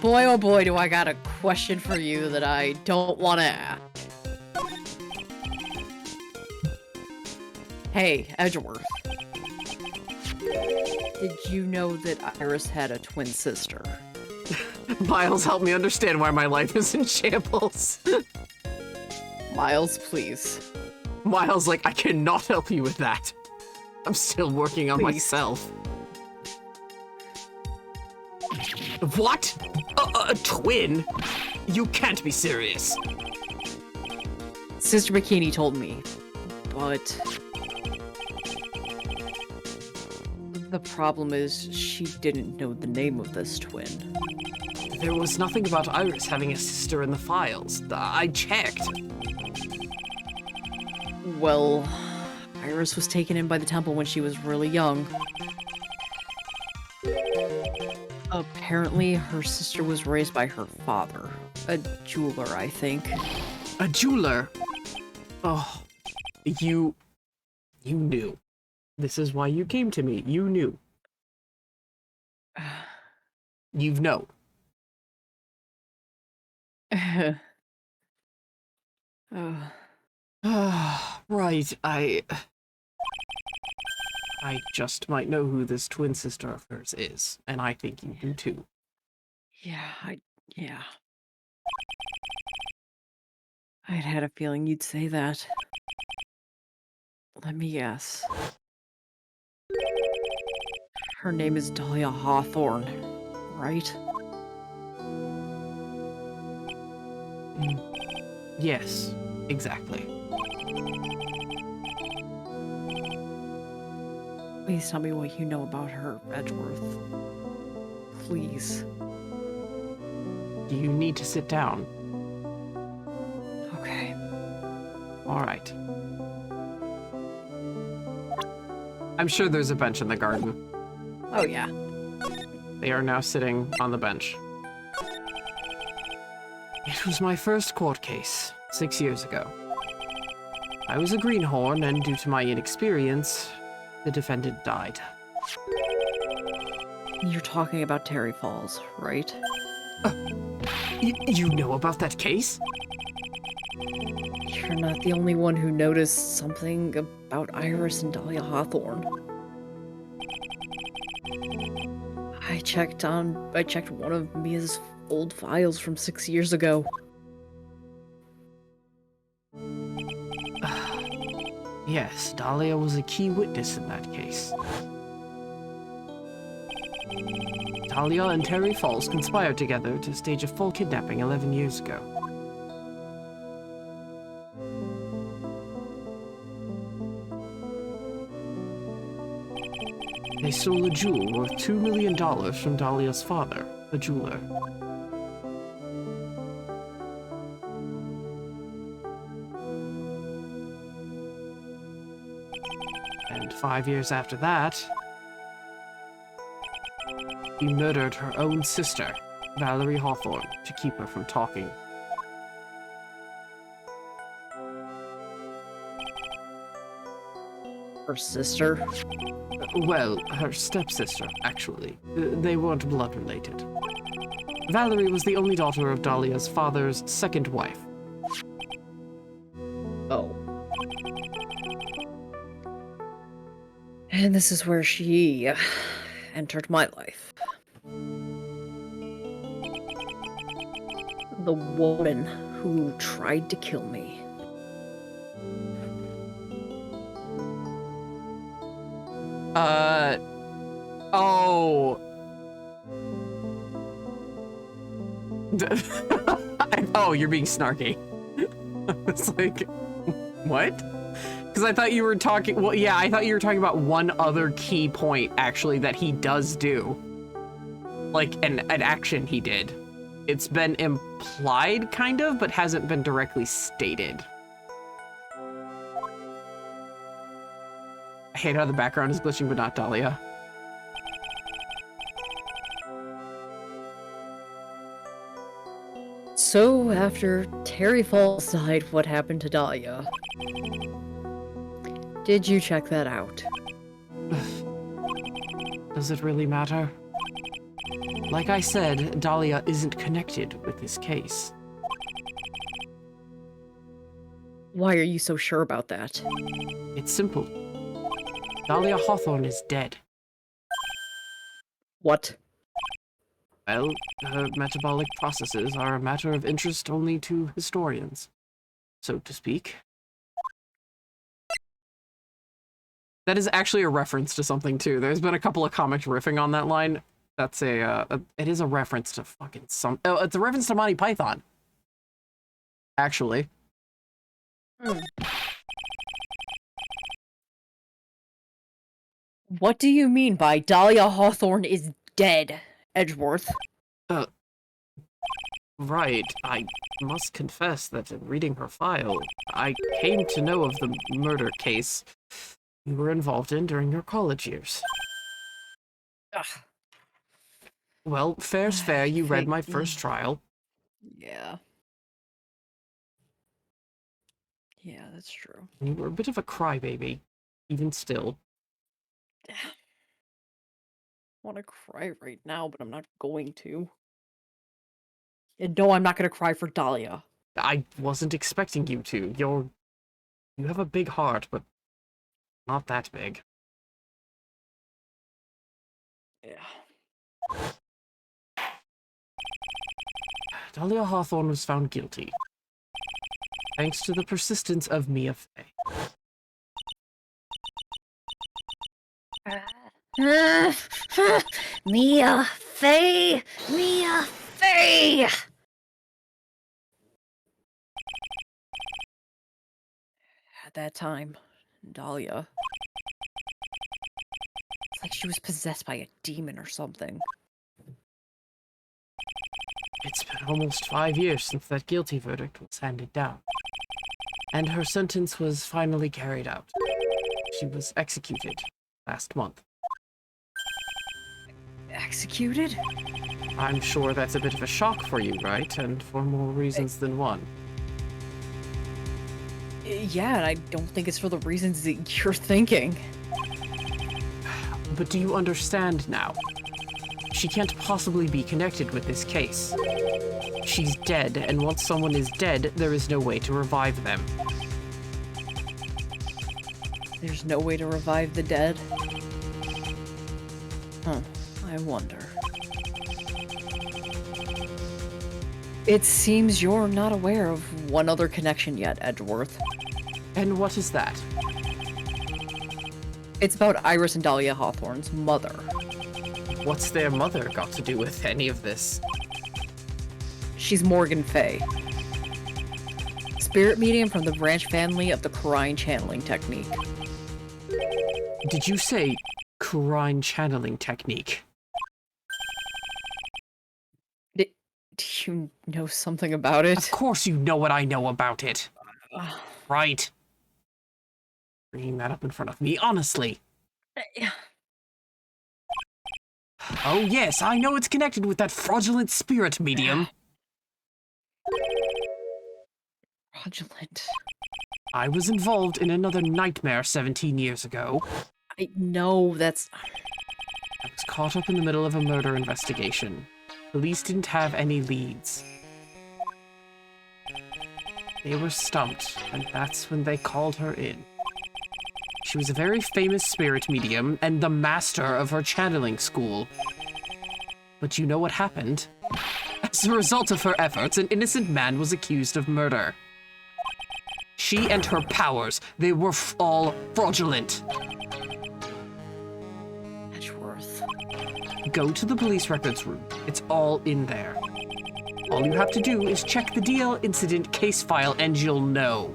Boy, oh boy, do I got a question for you that I don't want to ask. Hey, Edgeworth. Did you know that Iris had a twin sister? Miles, help me understand why my life is in shambles. Miles, please. Miles, like, I cannot help you with that. I'm still working on Please. myself. What? A twin? You can't be serious. Sister Bikini told me, but... the problem is, she didn't know the name of this twin. There was nothing about Iris having a sister in the files. I checked. Well, Iris was taken in by the temple when she was really young. Apparently, her sister was raised by her father, a jeweler, I think. A jeweler? Oh, you knew. This is why you came to me. You knew. You've known. Right, I just might know who this twin sister of hers is, and I think you do too. Yeah. I'd had a feeling you'd say that. Let me guess. Her name is Dahlia Hawthorne, right? Yes, exactly. Please tell me what you know about her, Edgeworth. Please. You need to sit down. Okay. All right. I'm sure there's a bench in the garden. Oh, yeah. They are now sitting on the bench. It was my first court case, 6 years ago. I was a greenhorn, and due to my inexperience, the defendant died. You're talking about Terry Falls, right? You know about that case? You're not the only one who noticed something about Iris and Dahlia Hawthorne. I checked one of Mia's old files from 6 years ago. Yes, Dahlia was a key witness in that case. Dahlia and Terry Falls conspired together to stage a full kidnapping 11 years ago. They stole a jewel worth $2 million from Dahlia's father, a jeweler. And 5 years after that, he murdered her own sister, Valerie Hawthorne, to keep her from talking. Her sister? Well, her stepsister, actually. They weren't blood related. Valerie was the only daughter of Dahlia's father's second wife. Oh. And this is where she entered my life. The woman who tried to kill me. Oh. Oh, you're being snarky. It's like, what? Because I thought you were talking, well, yeah, I thought you were talking about one other key point, actually, that he does do. Like, an action he did. It's been implied, kind of, but hasn't been directly stated. I hate how the background is glitching, but not Dahlia. So, after Terry Falls died, what happened to Dahlia? Did you check that out? Does it really matter? Like I said, Dahlia isn't connected with this case. Why are you so sure about that? It's simple. Dahlia Hawthorne is dead. What? Well, her metabolic processes are a matter of interest only to historians, so to speak. That is actually a reference to something, too. There's been a couple of comics riffing on that line. That's it is a reference to fucking oh, it's a reference to Monty Python. Actually. What do you mean by Dahlia Hawthorne is dead, Edgeworth? Right. I must confess that in reading her file, I came to know of the murder case you were involved in during your college years. Ugh. Well, fair's fair, you read my first trial. Yeah. Yeah, that's true. You were a bit of a crybaby, even still. I want to cry right now, but I'm not going to. And no, I'm not going to cry for Dahlia. I wasn't expecting you to. You have a big heart, but not that big. Yeah. Dahlia Hawthorne was found guilty, thanks to the persistence of Mia Fey. Mia Fey! Mia Fey! At that time, Dahlia... It's like she was possessed by a demon or something. It's been almost 5 years since that guilty verdict was handed down, and her sentence was finally carried out. She was executed last month. Executed? I'm sure that's a bit of a shock for you, right? And for more reasons than one. Yeah, and I don't think it's for the reasons that you're thinking. But do you understand now? She can't possibly be connected with this case. She's dead, and once someone is dead, there is no way to revive them. There's no way to revive the dead? Huh, I wonder. It seems you're not aware of one other connection yet, Edgeworth. And what is that? It's about Iris and Dahlia Hawthorne's mother. What's their mother got to do with any of this? She's Morgan Fay. Spirit medium from the branch family of the Corrine channeling technique. Did you say Corrine channeling technique? Do you know something about it? Of course you know what I know about it. Right. Bringing that up in front of me, honestly. Oh yes, I know it's connected with that fraudulent spirit medium. Fraudulent. I was involved in another nightmare 17 years ago. I know, that's... I was caught up in the middle of a murder investigation. Police didn't have any leads. They were stumped, and that's when they called her in. She was a very famous spirit medium and the master of her channeling school. But you know what happened? As a result of her efforts, an innocent man was accused of murder. She and her powers, they were all fraudulent. Edgeworth. Go to the police records room. It's all in there. All you have to do is check the DL incident case file and you'll know.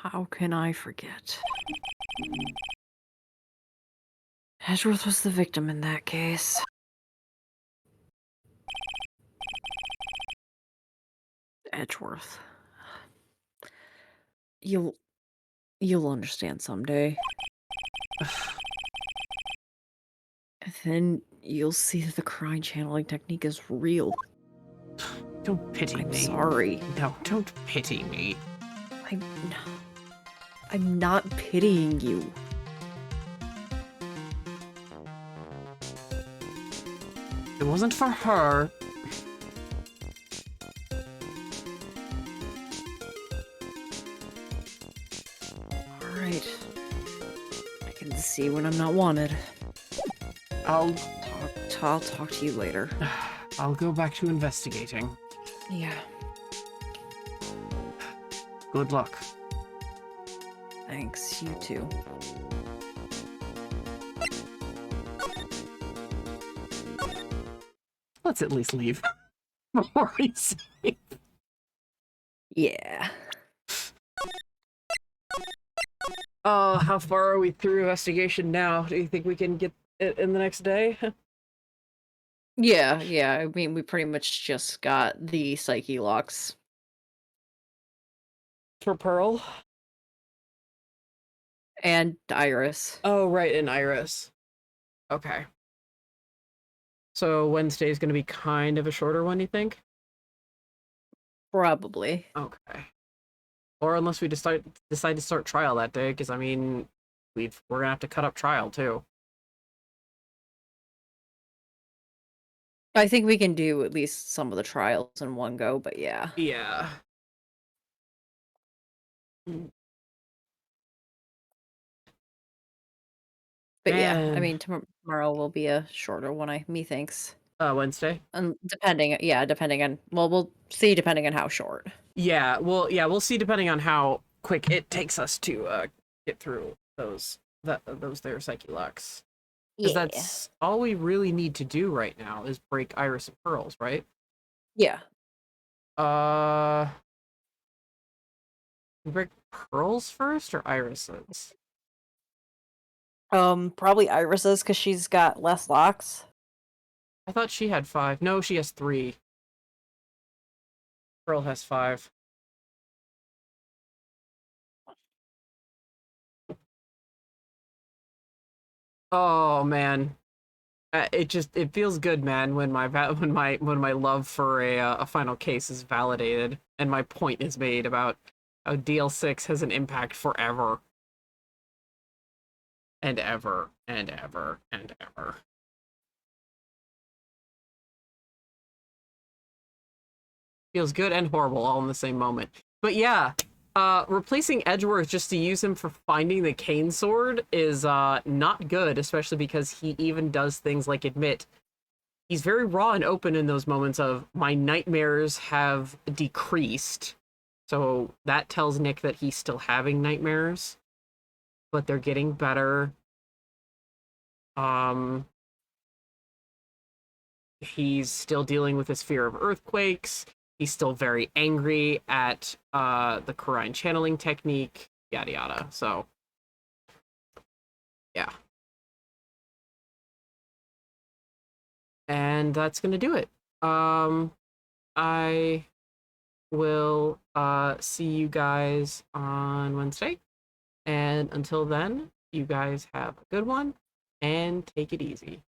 How can I forget? Edgeworth was the victim in that case. Edgeworth. You'll understand someday. And then you'll see that the crying channeling technique is real. Don't pity I'm me. sorry. No, don't pity me. I'm not pitying you. If it wasn't for her. Alright. I can see when I'm not wanted. I'll talk to you later. I'll go back to investigating. Yeah. Good luck. Thanks, you too. Let's at least leave before we see. Yeah. Oh, how far are we through investigation now? Do you think we can get it in the next day? Yeah. I mean, we pretty much just got the psyche locks. For Pearl? And Iris. Oh, right, and Iris. Okay. So Wednesday's gonna be kind of a shorter one, you think? Probably. Okay. Or unless we decide to start trial that day, because I mean, we're gonna have to cut up trial too. I think we can do at least some of the trials in one go, but yeah. Yeah. But yeah, I Man. mean, tomorrow will be a shorter one, methinks. Wednesday? And depending on, well, we'll see depending on how short. Yeah, we'll see depending on how quick it takes us to get through those there psyche locks. Because that's all we really need to do right now is break Iris and Pearls, right? Yeah. We break Pearls first or Iris's? Probably Iris's because she's got less locks. I thought she had 5. No, she has 3. Pearl has 5. Oh man, it feels good, man, when my love for a final case is validated and my point is made about how DL6 has an impact forever. and ever and ever and ever. Feels good and horrible all in the same moment. But yeah, replacing Edgeworth just to use him for finding the cane sword is not good, especially because he even does things like admit he's very raw and open in those moments of my nightmares have decreased. So that tells Nick that he's still having nightmares, but they're getting better. He's still dealing with his fear of earthquakes. He's still very angry at the Kurine channeling technique, yada yada. So, yeah. And that's gonna do it. I will see you guys on Wednesday. And until then, you guys have a good one and take it easy.